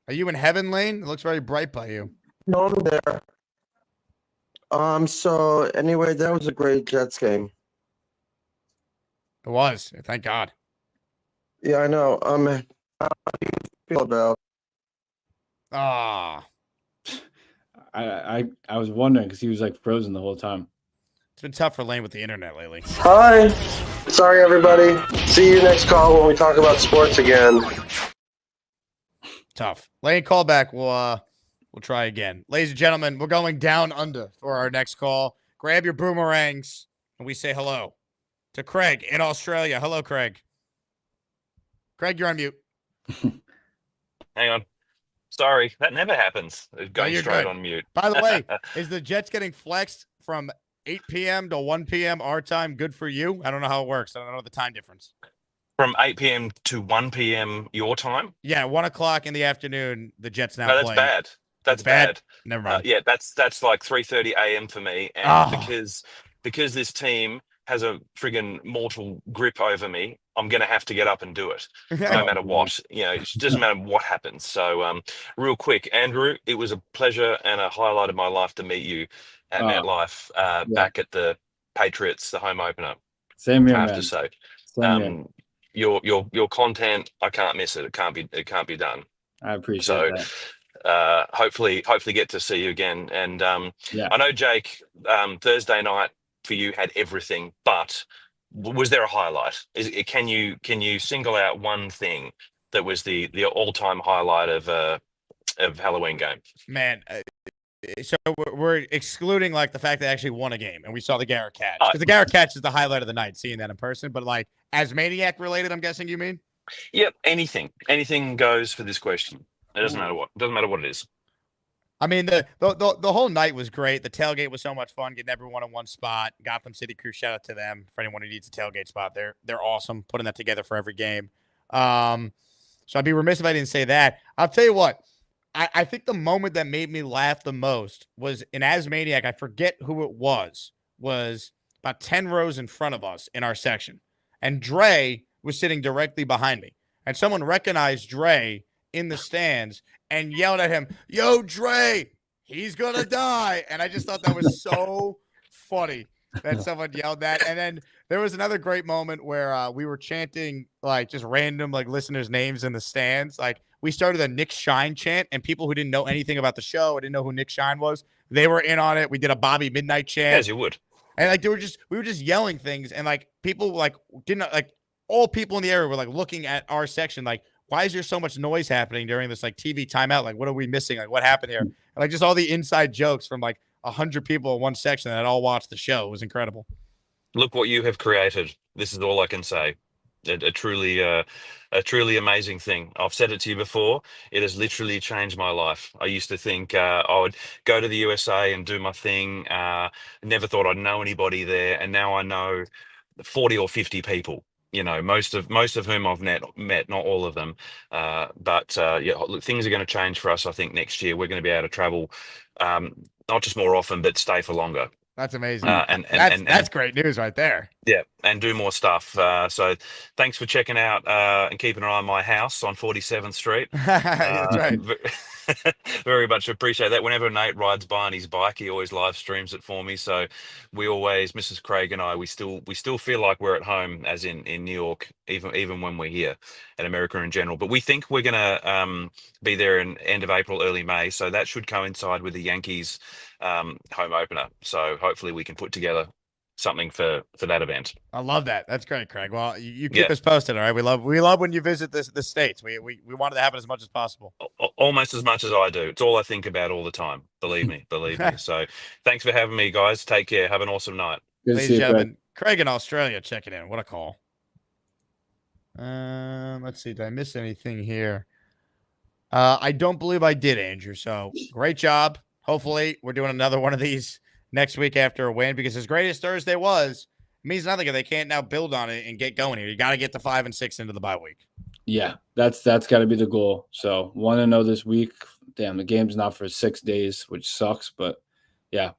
[SPEAKER 2] Are you in heaven, Lane? It looks very bright by you.
[SPEAKER 10] No, I'm there. So anyway, that was a great Jets game.
[SPEAKER 2] It was. Thank God.
[SPEAKER 10] Yeah, I know. How do you feel about?
[SPEAKER 2] Ah.
[SPEAKER 6] I was wondering because he was like frozen the whole time.
[SPEAKER 2] It's been tough for Lane with the internet lately.
[SPEAKER 10] Hi. Sorry, everybody. See you next call when we talk about sports again.
[SPEAKER 2] Tough. Lane, call back. We'll try again. Ladies and gentlemen, we're going down under for our next call. Grab your boomerangs, and we say hello to Craig in Australia. Hello, Craig. Craig, you're on mute.
[SPEAKER 11] Hang on. Sorry, that never happens. Going
[SPEAKER 2] you're
[SPEAKER 11] straight
[SPEAKER 2] good.
[SPEAKER 11] on mute.
[SPEAKER 2] By the way, is the Jets getting flexed from 8 p.m. to 1 p.m. our time good for you? I don't know how it works. I don't know the time difference.
[SPEAKER 11] From 8 p.m. to 1 p.m. your time?
[SPEAKER 2] Yeah, 1 o'clock in the afternoon, the Jets now
[SPEAKER 11] No, that's
[SPEAKER 2] play.
[SPEAKER 11] bad. That's bad.
[SPEAKER 2] Never mind.
[SPEAKER 11] Yeah, that's like 3:30 a.m. for me, and because this team has a friggin' mortal grip over me, I'm going to have to get up and do it, no matter what. It doesn't matter what happens. So, real quick, Andrew, it was a pleasure and a highlight of my life to meet you at MetLife, back at the Patriots, the home opener.
[SPEAKER 6] Same here,
[SPEAKER 11] I have
[SPEAKER 6] man.
[SPEAKER 11] to say,
[SPEAKER 6] Same here.
[SPEAKER 11] your content, I can't miss it. It can't be done.
[SPEAKER 6] I appreciate
[SPEAKER 11] that. Hopefully get to see you again. And I know, Jake, Thursday night for you had everything, but was there a highlight? Can you single out one thing that was the all-time highlight of Halloween game?
[SPEAKER 2] Man, so we're excluding like the fact that they actually won a game and we saw the Garrett catch, because the Garrett catch is the highlight of the night, seeing that in person. But like as Maniac related, I'm guessing you mean?
[SPEAKER 11] Yep, anything goes for this question. It doesn't matter what it is.
[SPEAKER 2] I mean, the whole night was great. The tailgate was so much fun, getting everyone in one spot. Gotham City Crew, shout out to them for anyone who needs a tailgate spot. They're awesome, putting that together for every game. So I'd be remiss if I didn't say that. I'll tell you what, I think the moment that made me laugh the most was in Asmaniac. I forget who it was about 10 rows in front of us in our section. And Dre was sitting directly behind me. And someone recognized Dre in the stands and yelled at him, "Yo, Dre, he's gonna die." And I just thought that was so funny that someone yelled that. And then there was another great moment where we were chanting like just random like listeners' names in the stands. Like we started a Nick Shine chant, and people who didn't know anything about the show, or didn't know who Nick Shine was, they were in on it. We did a Bobby Midnight chant.
[SPEAKER 11] As you would.
[SPEAKER 2] And like we were just yelling things, and like people like didn't like all people in the area were like looking at our section like, why is there so much noise happening during this like TV timeout? Like, what are we missing? Like, what happened here? And like just all the inside jokes from like 100 people in one section that all watched the show. It was incredible.
[SPEAKER 11] Look what you have created. This is all I can say. A truly amazing thing. I've said it to you before. It has literally changed my life. I used to think I would go to the USA and do my thing. Never thought I'd know anybody there, and now I know 40 or 50 people. Most of whom I've met, not all of them. But look, things are going to change for us. I think next year we're going to be able to travel, not just more often, but stay for longer.
[SPEAKER 2] That's amazing.
[SPEAKER 11] That's
[SPEAKER 2] great news right there.
[SPEAKER 11] Yeah, and do more stuff. So thanks for checking out and keeping an eye on my house on 47th Street.
[SPEAKER 2] That's right.
[SPEAKER 11] Very much appreciate that. Whenever Nate rides by on his bike, he always live streams it for me. So we always, Mrs. Craig and I, we still feel like we're at home, as in New York, even when we're here, and America in general. But we think we're gonna be there in end of April, early May. So that should coincide with the Yankees home opener. So hopefully we can put together something for that event.
[SPEAKER 2] I love that. That's great, Craig. Well, you keep us posted, all right? We love when you visit the States. We want it to happen as much as possible.
[SPEAKER 11] Almost as much as I do. It's all I think about all the time. Believe me. So thanks for having me, guys. Take care. Have an awesome night.
[SPEAKER 2] Ladies and gentlemen, Craig in Australia checking in. What a call. Let's see. Did I miss anything here? I don't believe I did, Andrew. So great job. Hopefully we're doing another one of these next week after a win, because as great as Thursday was, it means nothing if they can't now build on it and get going here. You got to get to 5 and 6 into the bye week.
[SPEAKER 6] Yeah, that's got to be the goal. So 1-0 this week. Damn, the game's not for 6 days, which sucks. But yeah,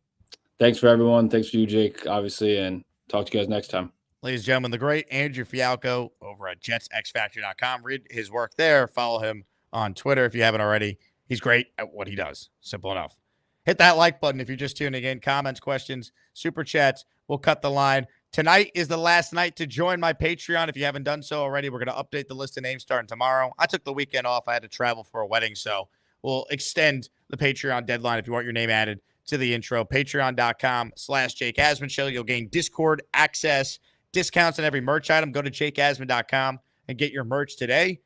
[SPEAKER 6] thanks for everyone. Thanks for you, Jake, obviously, and talk to you guys next time.
[SPEAKER 2] Ladies and gentlemen, the great Andrew Fialkow over at JetsXFactory.com. Read his work there. Follow him on Twitter if you haven't already. He's great at what he does. Simple enough. Hit that like button if you're just tuning in. Comments, questions, super chats. We'll cut the line. Tonight is the last night to join my Patreon. If you haven't done so already, we're going to update the list of names starting tomorrow. I took the weekend off. I had to travel for a wedding, so we'll extend the Patreon deadline if you want your name added to the intro. Patreon.com/Jake Asman Show. You'll gain Discord access, discounts on every merch item. Go to jakeasman.com and get your merch today.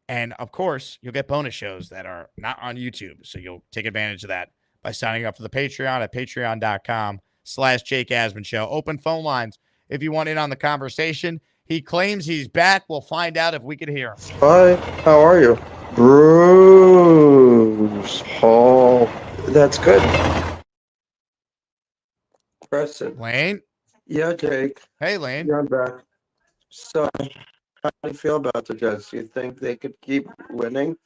[SPEAKER 2] And, of course, you'll get bonus shows that are not on YouTube, so you'll take advantage of that by signing up for the Patreon at patreon.com/Jake Asman Show. Open phone lines if you want in on the conversation. He claims he's back. We'll find out if we could hear him.
[SPEAKER 10] Hi, how are you? Bruce Hall. That's good. Preston.
[SPEAKER 2] Lane?
[SPEAKER 10] Yeah, Jake.
[SPEAKER 2] Hey, Lane.
[SPEAKER 10] Yeah, I'm back. So, how do you feel about the Jets? Do you think they could keep winning?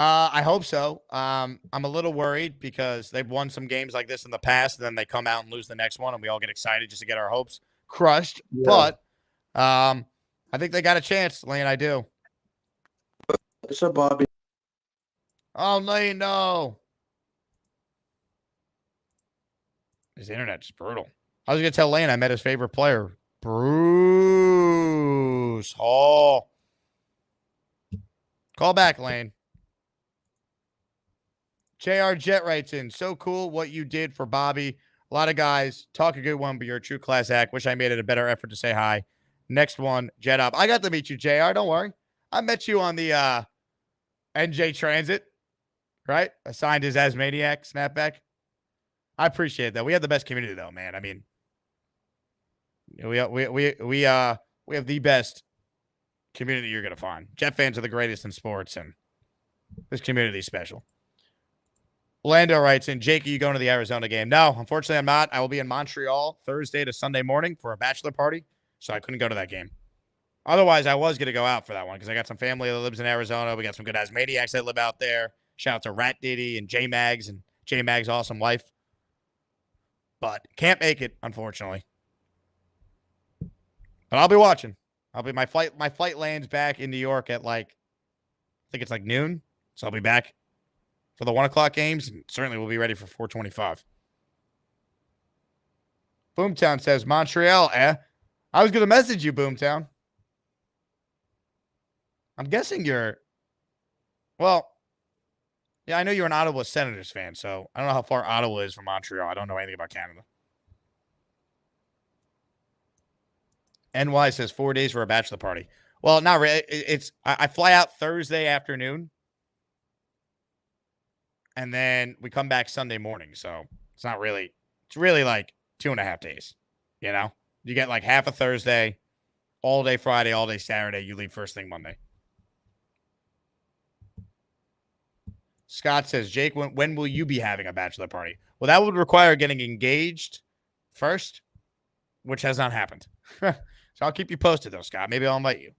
[SPEAKER 2] I hope so. I'm a little worried because they've won some games like this in the past, and then they come out and lose the next one, and we all get excited just to get our hopes crushed.
[SPEAKER 10] Yeah.
[SPEAKER 2] But I think they got a chance, Lane. I do.
[SPEAKER 10] What's up, Bobby?
[SPEAKER 2] Oh, Lane, no. His internet's brutal. I was going to tell Lane I met his favorite player, Bruce Hall. Call back, Lane. JR Jet writes in, so cool what you did for Bobby. A lot of guys talk a good one, but you're a true class act. Wish I made it a better effort to say hi. Next one, Jet up. I got to meet you, JR. Don't worry. I met you on the NJ Transit, right? I signed his Asmaniac snapback. I appreciate that. We have the best community, though, man. I mean, we have the best community you're gonna find. Jet fans are the greatest in sports, and this community is special. Orlando writes in, Jake, are you going to the Arizona game? No, unfortunately, I'm not. I will be in Montreal Thursday to Sunday morning for a bachelor party, so I couldn't go to that game. Otherwise, I was going to go out for that one because I got some family that lives in Arizona. We got some good Asmaniacs that live out there. Shout out to Rat Diddy and J-Mags and J-Mags' awesome wife. But can't make it, unfortunately. But I'll be watching. My flight lands back in New York at I think it's noon. So I'll be back for the 1 o'clock games, and certainly we'll be ready for 4:25. Boomtown says, Montreal, I was going to message you, Boomtown. I'm guessing yeah, I know you're an Ottawa Senators fan, so I don't know how far Ottawa is from Montreal. I don't know anything about Canada. NY says 4 days for a bachelor party. Well, not really. I fly out Thursday afternoon, and then we come back Sunday morning. So it's not really. It's really 2.5 days. You know, you get half a Thursday, all day Friday, all day Saturday. You leave first thing Monday. Scott says, Jake, when will you be having a bachelor party? Well, that would require getting engaged first, which has not happened. So I'll keep you posted, though, Scott. Maybe I'll invite you.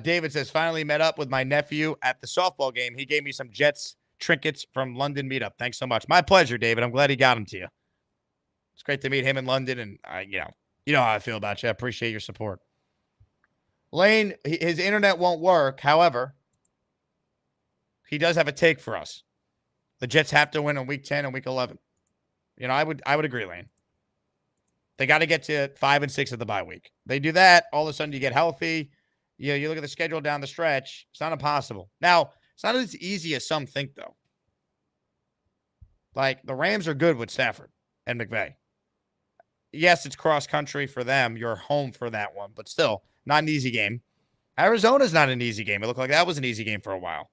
[SPEAKER 2] David says, finally met up with my nephew at the softball game. He gave me some Jets trinkets from London meetup. Thanks so much. My pleasure, David. I'm glad he got them to you. It's great to meet him in London, and you know how I feel about you. I appreciate your support. Lane, his internet won't work. However, he does have a take for us. The Jets have to win in week 10 and week 11. You know, I would agree, Lane. They got to get to 5 and 6 of the bye week. They do that, all of a sudden you get healthy. You look at the schedule down the stretch. It's not impossible. Now, it's not as easy as some think, though. The Rams are good with Stafford and McVay. Yes, it's cross-country for them. You're home for that one, but still, not an easy game. Arizona's not an easy game. It looked like that was an easy game for a while.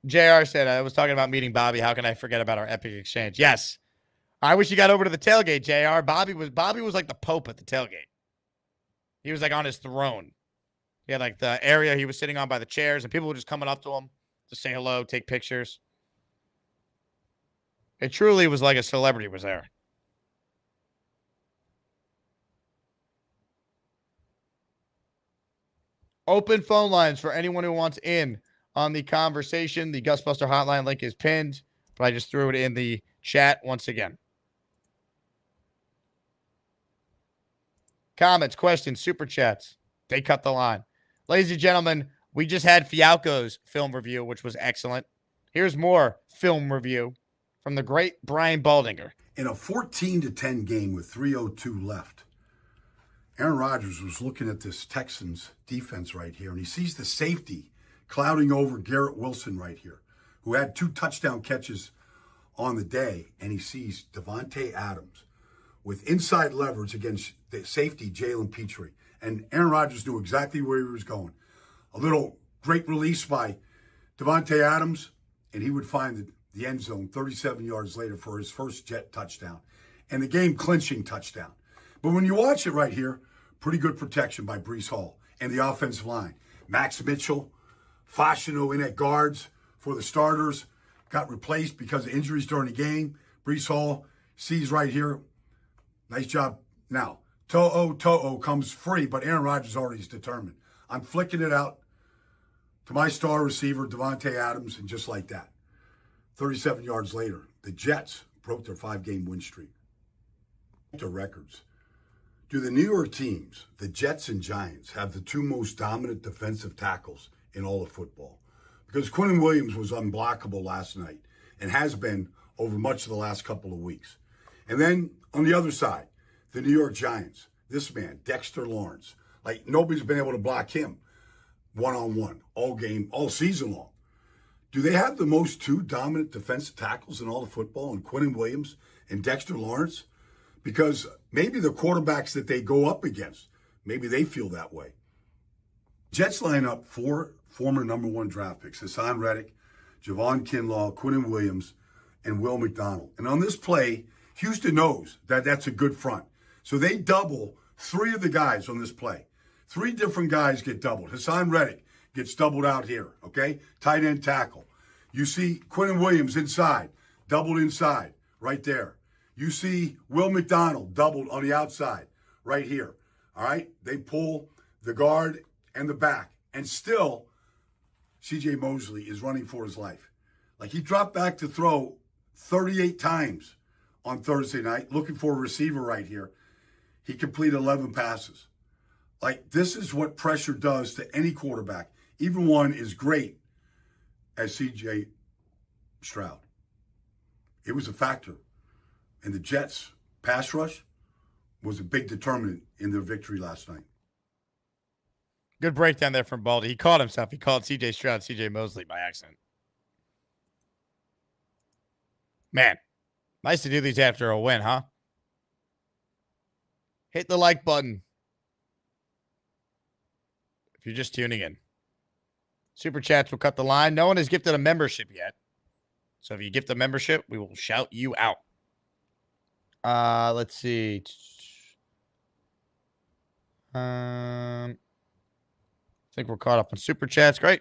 [SPEAKER 2] JR said, I was talking about meeting Bobby. How can I forget about our epic exchange? Yes. I wish you got over to the tailgate, JR. Bobby was like the Pope at the tailgate. He was on his throne. He had the area he was sitting on by the chairs, and people were just coming up to him to say hello, take pictures. It truly was like a celebrity was there. Open phone lines for anyone who wants in on the conversation. The Gusbuster hotline link is pinned, but I just threw it in the chat once again. Comments, questions, super chats. They cut the line. Ladies and gentlemen, we just had Fialkow's film review, which was excellent. Here's more film review from the great Brian Baldinger.
[SPEAKER 12] In a 14-10 game with 3:02 left, Aaron Rodgers was looking at this Texans defense right here, and he sees the safety clouding over Garrett Wilson right here, who had 2 touchdown catches on the day, and he sees Devontae Adams with inside leverage against the safety Jalen Petrie. And Aaron Rodgers knew exactly where he was going. A little great release by Devontae Adams, and he would find the end zone 37 yards later for his first Jet touchdown and the game-clinching touchdown. But when you watch it right here, pretty good protection by Breece Hall and the offensive line. Max Mitchell, Fashanu in at guards for the starters, got replaced because of injuries during the game. Breece Hall sees right here, nice job Now, To'o comes free, but Aaron Rodgers already is determined. I'm flicking it out to my star receiver, Devontae Adams, and just like that, 37 yards later, the Jets broke their 5-game win streak. Their records. Do the New York teams, the Jets and Giants, have the two most dominant defensive tackles in all of football? Because Quinnen Williams was unblockable last night and has been over much of the last couple of weeks. And then on the other side, the New York Giants, this man, Dexter Lawrence, like nobody's been able to block him one-on-one all game, all season long. Do they have the most two dominant defensive tackles in all of football, in Quinnen Williams and Dexter Lawrence? Because maybe the quarterbacks that they go up against, maybe they feel that way. Jets line up 4 former number 1 draft picks, Hassan Reddick, Javon Kinlaw, Quinnen Williams, and Will McDonald. And on this play, Houston knows that that's a good front. So they double 3 of the guys on this play. 3 different guys get doubled. Hassan Reddick gets doubled out here, okay? Tight end tackle. You see Quinnen Williams inside, doubled inside, right there. You see Will McDonald doubled on the outside, right here, all right? They pull the guard and the back, and still C.J. Mosley is running for his life. Like, he dropped back to throw 38 times on Thursday night, looking for a receiver right here. He completed 11 passes. Like, this is what pressure does to any quarterback, even one as great as C.J. Stroud. It was a factor. And the Jets' pass rush was a big determinant in their victory last night.
[SPEAKER 2] Good breakdown there from Baldy. He caught himself. He called C.J. Stroud C.J. Mosley by accident. Man, nice to do these after a win, huh? Hit the like button if you're just tuning in. Super Chats will cut the line. No one has gifted a membership yet. So if you gift a membership, we will shout you out. Let's see. I think we're caught up on Super Chats. Great.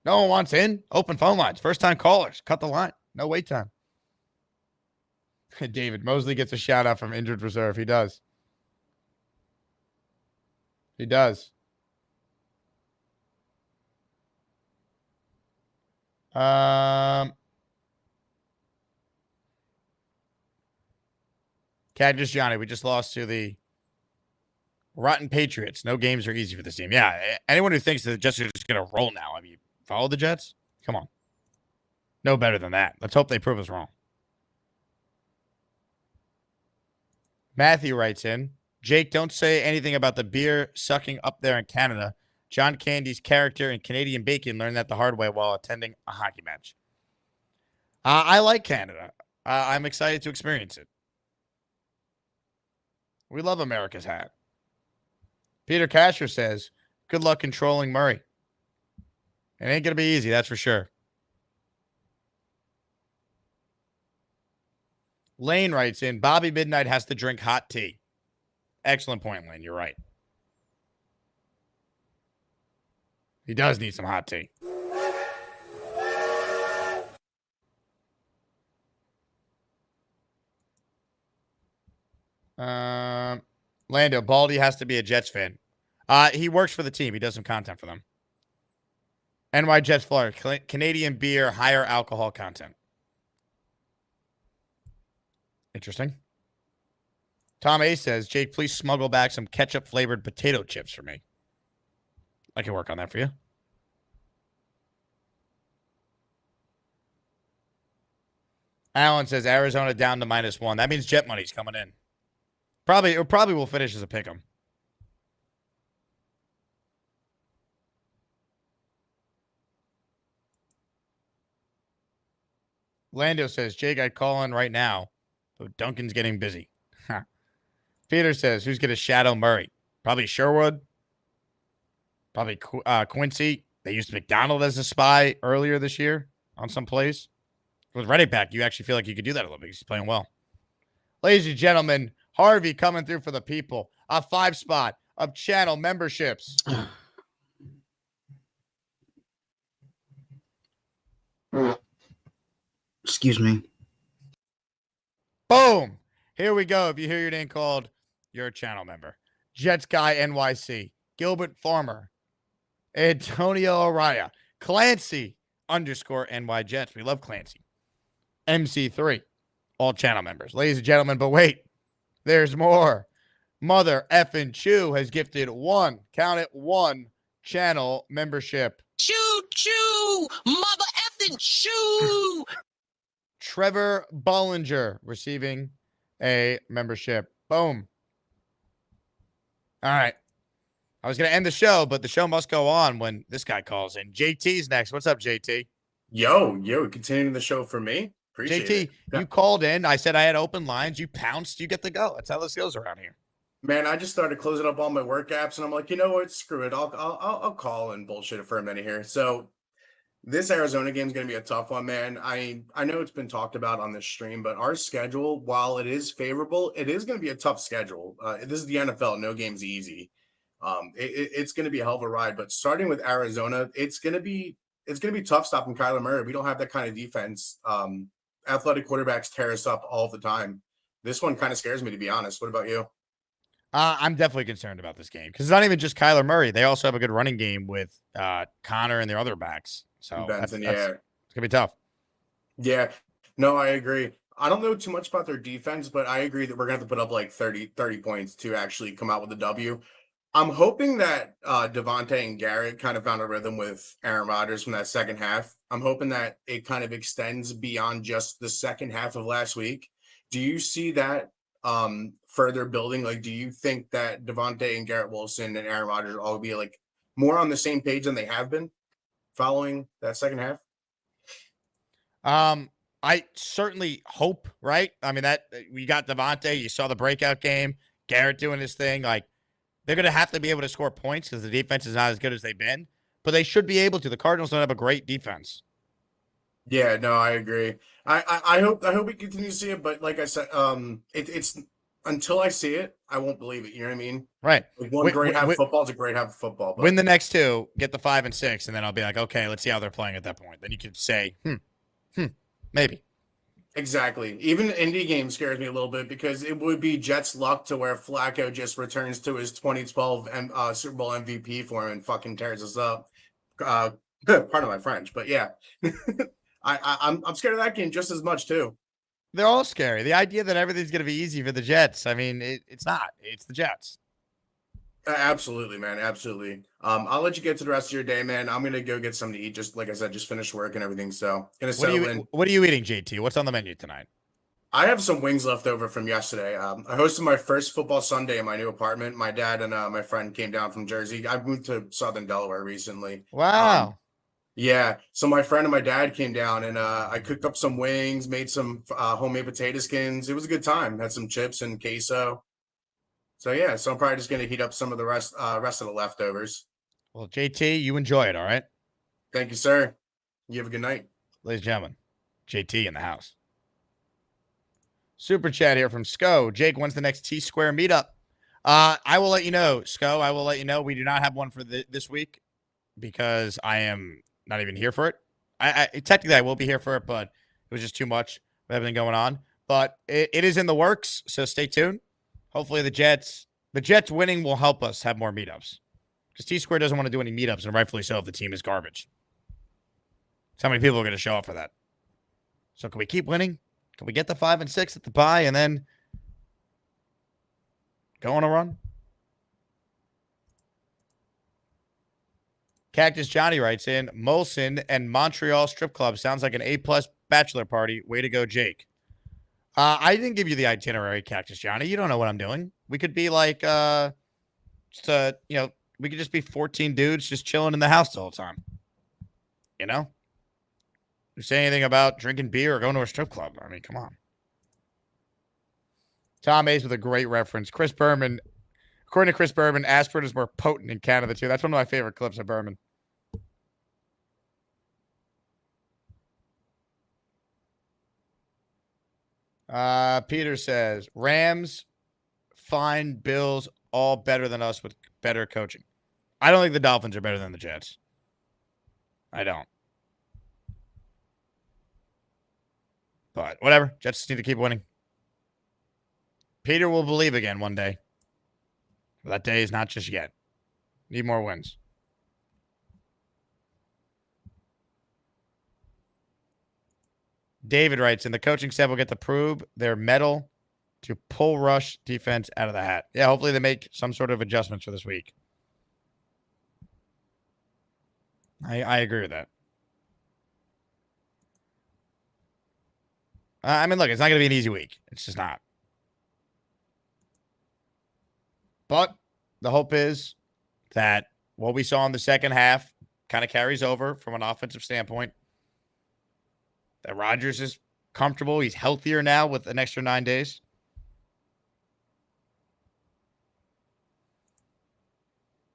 [SPEAKER 2] No one wants in. Open phone lines. First-time callers. Cut the line. No wait time. David Mosley gets a shout-out from Injured Reserve. He does. He does. Cactus Johnny, we just lost to the rotten Patriots. No games are easy for this team. Yeah, anyone who thinks that the Jets are just going to roll now, I mean, follow the Jets? Come on. No better than that. Let's hope they prove us wrong. Matthew writes in, Jake, don't say anything about the beer sucking up there in Canada. John Candy's character in Canadian Bacon learned that the hard way while attending a hockey match. I like Canada. I'm excited to experience it. We love America's hat. Peter Castro says, good luck controlling Murray. It ain't going to be easy, that's for sure. Lane writes in, Bobby Midnight has to drink hot tea. Excellent point, Lane. You're right. He does need some hot tea. Lando, Baldy has to be a Jets fan. He works for the team. He does some content for them. NY Jets Florida. Canadian beer, higher alcohol content. Interesting. Tom A says, Jake, please smuggle back some ketchup-flavored potato chips for me. I can work on that for you. Alan says, Arizona down to -1. That means Jet money's coming in. It probably will finish as a pick 'em. Lando says, Jake, I'd call in right now, but Duncan's getting busy. Peter says, who's going to shadow Murray? Probably Sherwood. Probably Quincy. They used McDonald as a spy earlier this year on some plays. With Reddick back, you actually feel like you could do that a little bit. He's playing well. Ladies and gentlemen, Harvey coming through for the people. A 5 spot of channel memberships.
[SPEAKER 13] Excuse me.
[SPEAKER 2] Boom. Here we go. If you hear your name called, you're a channel member. Jets Guy NYC, Gilbert Farmer, Antonio Araya, Clancy _NY Jets. We love Clancy. MC3, all channel members. Ladies and gentlemen, but wait, there's more. Mother effing Chew has gifted one, count it, one channel membership.
[SPEAKER 13] Choo choo, mother effing choo.
[SPEAKER 2] Trevor Bollinger receiving a membership. Boom. All right. I was going to end the show, but the show must go on when this guy calls in. JT's next. What's up, JT?
[SPEAKER 14] Yo, continuing the show for me. Appreciate
[SPEAKER 2] JT,
[SPEAKER 14] it.
[SPEAKER 2] you called in. I said I had open lines. You pounced. You get to go. That's how this goes around here.
[SPEAKER 14] Man, I just started closing up all my work apps, and I'm like, you know what? Screw it. I'll call and bullshit it for a minute here. So this Arizona game is going to be a tough one, man. I know it's been talked about on this stream, but our schedule, while it is favorable, it is going to be a tough schedule. This is the NFL. No game's easy. It's going to be a hell of a ride. But starting with Arizona, it's going to be tough stopping Kyler Murray. We don't have that kind of defense. Athletic quarterbacks tear us up all the time. This one kind of scares me, to be honest. What about you?
[SPEAKER 2] I'm definitely concerned about this game because it's not even just Kyler Murray. They also have a good running game with Connor and their other backs. So
[SPEAKER 14] Benson,
[SPEAKER 2] it's going to be tough.
[SPEAKER 14] Yeah, no, I agree. I don't know too much about their defense, but I agree that we're going to have to put up like 30 points to actually come out with a W. I'm hoping that Devontae and Garrett kind of found a rhythm with Aaron Rodgers from that second half. I'm hoping that it kind of extends beyond just the second half of last week. Do you see that further building? Like, do you think that Devontae and Garrett Wilson and Aaron Rodgers all be like more on the same page than they have been following that second half?
[SPEAKER 2] I certainly hope, right? I mean, that we got Devontae, you saw the breakout game, Garrett doing his thing. Like, they're going to have to be able to score points because the defense is not as good as they've been, but they should be able to. The Cardinals don't have a great defense.
[SPEAKER 14] Yeah, no, I agree. I hope we continue to see it, but like I said, it's until I see it, I won't believe it. You know what I mean?
[SPEAKER 2] Right.
[SPEAKER 14] Like one great half of football is a great half of football. But
[SPEAKER 2] win the next two, get the 5 and 6, and then I'll be like, okay, let's see how they're playing at that point. Then you could say, maybe.
[SPEAKER 14] Exactly. Even the Indy game scares me a little bit because it would be Jets' luck to where Fialkow just returns to his 2012 Super Bowl MVP form and fucking tears us up. Pardon my French, but yeah. I'm scared of that game just as much too.
[SPEAKER 2] They're all scary. The idea that everything's going to be easy for the Jets, I mean, it's not. It's the Jets.
[SPEAKER 14] Absolutely, man. Absolutely. I'll let you get to the rest of your day, man. I'm going to go get something to eat. Just like I said, just finished work and everything. So going to settle in.
[SPEAKER 2] What are you eating, JT? What's on the menu tonight?
[SPEAKER 14] I have some wings left over from yesterday. I hosted my first football Sunday in my new apartment. My dad and my friend came down from Jersey. I moved to Southern Delaware recently.
[SPEAKER 2] Wow.
[SPEAKER 14] Yeah. So my friend and my dad came down and I cooked up some wings, made some homemade potato skins. It was a good time. Had some chips and queso. So yeah, so I'm probably just gonna heat up some of the rest of the leftovers.
[SPEAKER 2] Well, JT, you enjoy it, all right?
[SPEAKER 14] Thank you, sir. You have a good night.
[SPEAKER 2] Ladies and gentlemen, JT in the house. Super chat here from Sco. Jake, when's the next T-Square meetup? I will let you know, Sco. I will let you know. We do not have one for this week because I am not even here for it. I technically I will be here for it, but it was just too much with everything going on. But it is in the works, so stay tuned. Hopefully the Jets winning will help us have more meetups. Because T-Square doesn't want to do any meetups, and rightfully so if the team is garbage. So how many people are going to show up for that? So can we keep winning? Can we get the 5 and 6 at the bye and then go on a run? Cactus Johnny writes in, Molson and Montreal Strip Club sounds like an A+ bachelor party. Way to go, Jake. I didn't give you the itinerary, Cactus Johnny. You don't know what I'm doing. We could be like, we could just be 14 dudes just chilling in the house the whole time. You know? You say anything about drinking beer or going to a strip club? I mean, come on. Tom Hayes with a great reference. Chris Berman, according to Chris Berman, aspirin is more potent in Canada too. That's one of my favorite clips of Berman. Peter says, Rams, fine, Bills, all better than us with better coaching. I don't think the Dolphins are better than the Jets. I don't. But whatever. Jets need to keep winning. Peter will believe again one day. That day is not just yet. Need more wins. David writes, and the coaching staff will get to prove their mettle to pull rush defense out of the hat. Yeah, hopefully they make some sort of adjustments for this week. I agree with that. I mean, look, it's not going to be an easy week. It's just not. But the hope is that what we saw in the second half kind of carries over from an offensive standpoint. That Rodgers is comfortable. He's healthier now with an extra 9 days.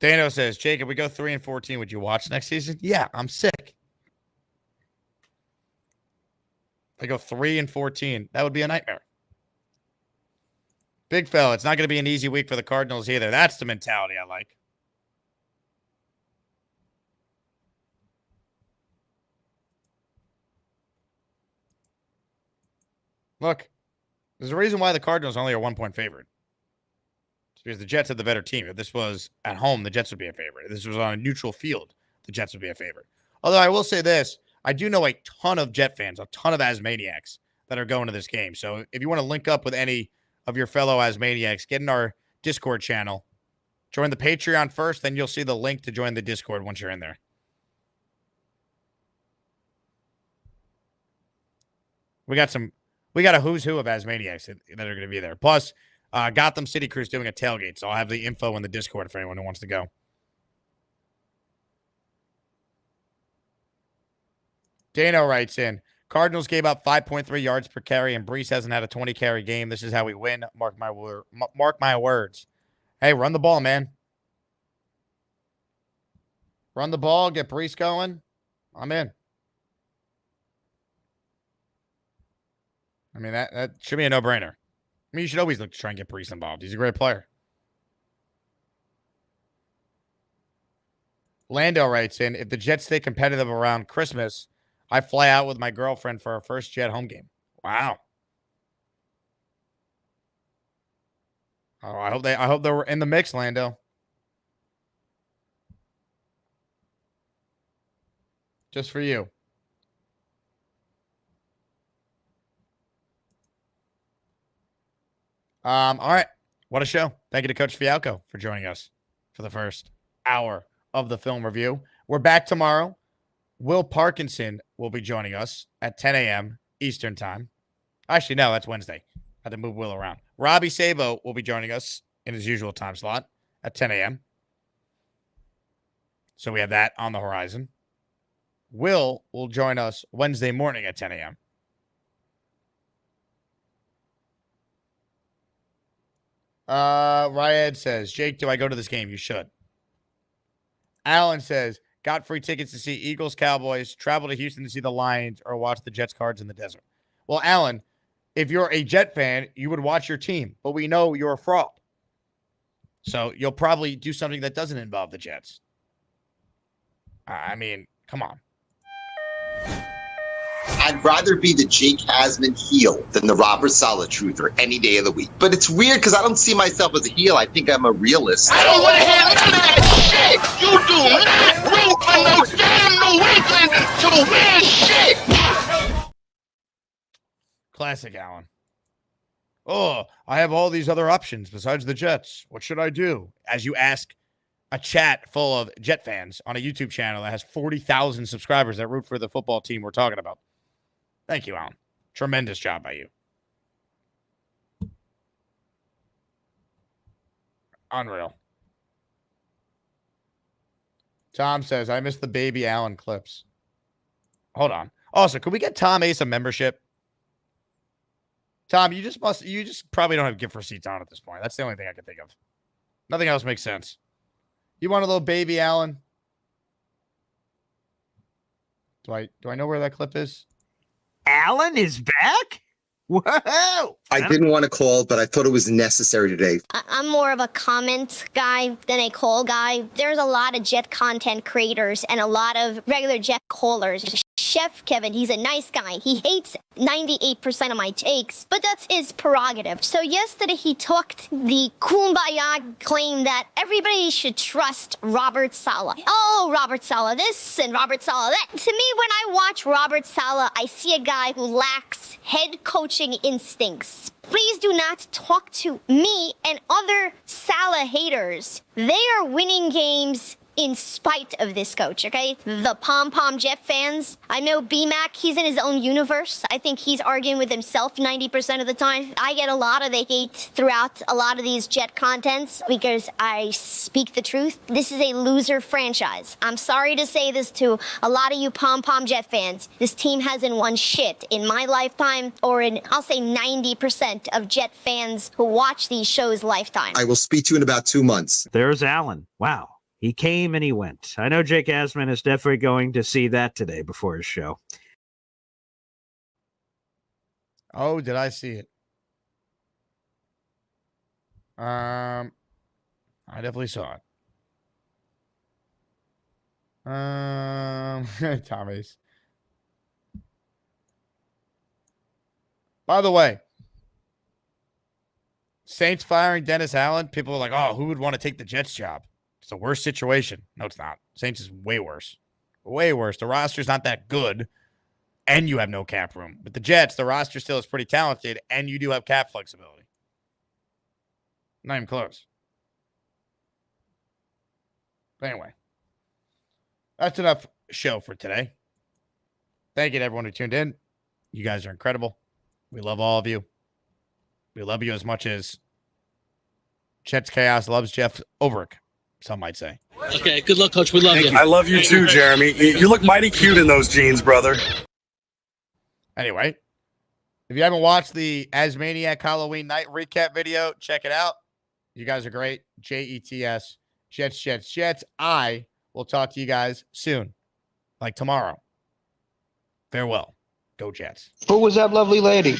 [SPEAKER 2] Dano says, Jake, if we go 3-14, would you watch next season? Yeah, I'm sick. If I go 3-14, that would be a nightmare. Big fella, it's not going to be an easy week for the Cardinals either. That's the mentality I like. Look, there's a reason why the Cardinals only are 1-point favorite. It's because the Jets have the better team. If this was at home, the Jets would be a favorite. If this was on a neutral field, the Jets would be a favorite. Although I will say this, I do know a ton of Jet fans, a ton of Asmaniacs that are going to this game. So if you want to link up with any of your fellow Asmaniacs, get in our Discord channel. Join the Patreon first, then you'll see the link to join the Discord once you're in there. We got a who's who of Asmaniacs that are going to be there. Plus, Gotham City Crew's doing a tailgate, so I'll have the info in the Discord for anyone who wants to go. Dano writes in, Cardinals gave up 5.3 yards per carry, and Brees hasn't had a 20-carry game. This is how we win. Mark my words. Hey, run the ball, man. Run the ball, get Brees going. I'm in. I mean, that should be a no-brainer. I mean, you should always look to try and get Brees involved. He's a great player. Lando writes in, if the Jets stay competitive around Christmas, I fly out with my girlfriend for our first Jet home game. Wow. Oh, I hope they were in the mix, Lando. Just for you. All right. What a show. Thank you to Coach Fialkow for joining us for the first hour of the film review. We're back tomorrow. Will Parkinson will be joining us at 10 a.m. Eastern time. Actually, no, that's Wednesday. I had to move Will around. Robbie Sabo will be joining us in his usual time slot at 10 a.m. So we have that on the horizon. Will join us Wednesday morning at 10 a.m. Ryad says, Jake, do I go to this game? You should. Alan says, got free tickets to see Eagles, Cowboys, travel to Houston to see the Lions, or watch the Jets Cards in the desert. Well, Alan, if you're a Jet fan, you would watch your team, but we know you're a fraud. So you'll probably do something that doesn't involve the Jets. I mean, come on.
[SPEAKER 15] I'd rather be the Jake Asman heel than the Robert Saleh truther any day of the week. But it's weird because I don't see myself as a heel. I think I'm a realist.
[SPEAKER 13] I don't want to hear none of that shit. You do not root for no damn New England to win shit.
[SPEAKER 2] Classic, Alan. Oh, I have all these other options besides the Jets. What should I do? As you ask a chat full of Jet fans on a YouTube channel that has 40,000 subscribers that root for the football team we're talking about. Thank you, Alan. Tremendous job by you. Unreal. Tom says, I missed the baby Allen clips. Hold on. Also, could we get Tom Ace a membership? Tom, you just probably don't have gift receipts on at this point. That's the only thing I can think of. Nothing else makes sense. You want a little baby Allen? Do I know where that clip is?
[SPEAKER 16] Allen is back? Whoa!
[SPEAKER 15] I didn't want to call, but I thought it was necessary today.
[SPEAKER 16] I'm more of a comment guy than a call guy. There's a lot of Jet content creators and a lot of regular Jet callers. Chef Kevin, he's a nice guy. He hates 98% of my takes, but that's his prerogative. So yesterday he talked the kumbaya claim that everybody should trust Robert Saleh. Oh, Robert Saleh this and Robert Saleh that. To me, when I watch Robert Saleh, I see a guy who lacks head coaching instincts. Please do not talk to me and other Saleh haters. They are winning games in spite of this coach, okay? The pom-pom Jet fans. I know B-Mac, he's in his own universe. I think he's arguing with himself 90% of the time. I get a lot of the hate throughout a lot of these Jet contents because I speak the truth. This is a loser franchise. I'm sorry to say this to a lot of you pom-pom Jet fans. This team hasn't won shit in my lifetime or in, I'll say 90% of Jet fans who watch these shows lifetime.
[SPEAKER 15] I will speak to you in about 2 months.
[SPEAKER 17] There's Allen. Wow. He came and he went. I know Jake Asman is definitely going to see that today before his show.
[SPEAKER 2] Oh, did I see it? I definitely saw it. Tommy's. By the way, Saints firing Dennis Allen. People are like, oh, who would want to take the Jets job? It's the worst situation. No, it's not. Saints is way worse. Way worse. The roster's not that good, and you have no cap room. But the Jets, the roster still is pretty talented, and you do have cap flexibility. Not even close. But anyway, that's enough show for today. Thank you to everyone who tuned in. You guys are incredible. We love all of you. We love you as much as Jets Chaos loves Jeff Overick. Some might say.
[SPEAKER 18] Okay, good luck, Coach. We love you.
[SPEAKER 4] I love you too, Jeremy. You look mighty cute in those jeans, brother.
[SPEAKER 2] Anyway, if you haven't watched the Asmaniac Halloween night recap video, check it out. You guys are great. JETS, Jets, Jets, Jets. I will talk to you guys soon, like tomorrow. Farewell. Go Jets.
[SPEAKER 19] Who was that lovely lady?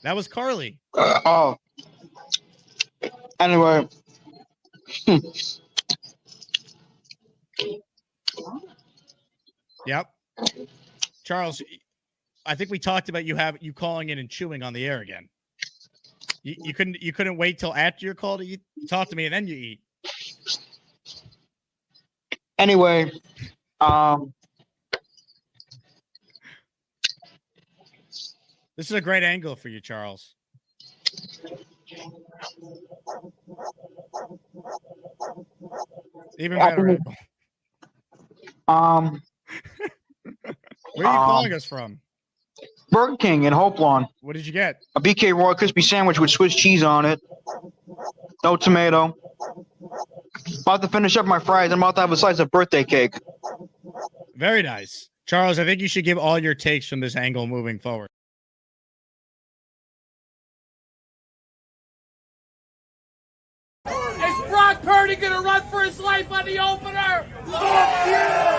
[SPEAKER 2] That was Carly.
[SPEAKER 19] Anyway.
[SPEAKER 2] Yep. Charles, I think we talked about you calling in and chewing on the air again. You couldn't wait till after your call to eat. You talk to me and then you eat.
[SPEAKER 19] Anyway,
[SPEAKER 2] this is a great angle for you, Charles. Even better angle. Where are you calling us from?
[SPEAKER 19] Burger King in Hope Lawn.
[SPEAKER 2] What did you get?
[SPEAKER 19] A BK Royal Crispy Sandwich with Swiss cheese on it. No tomato. About to finish up my fries. I'm about to have a slice of birthday cake.
[SPEAKER 2] Very nice. Charles, I think you should give all your takes from this angle moving forward.
[SPEAKER 13] Is Brock Purdy going to run for his life on the opener? Fuck yeah!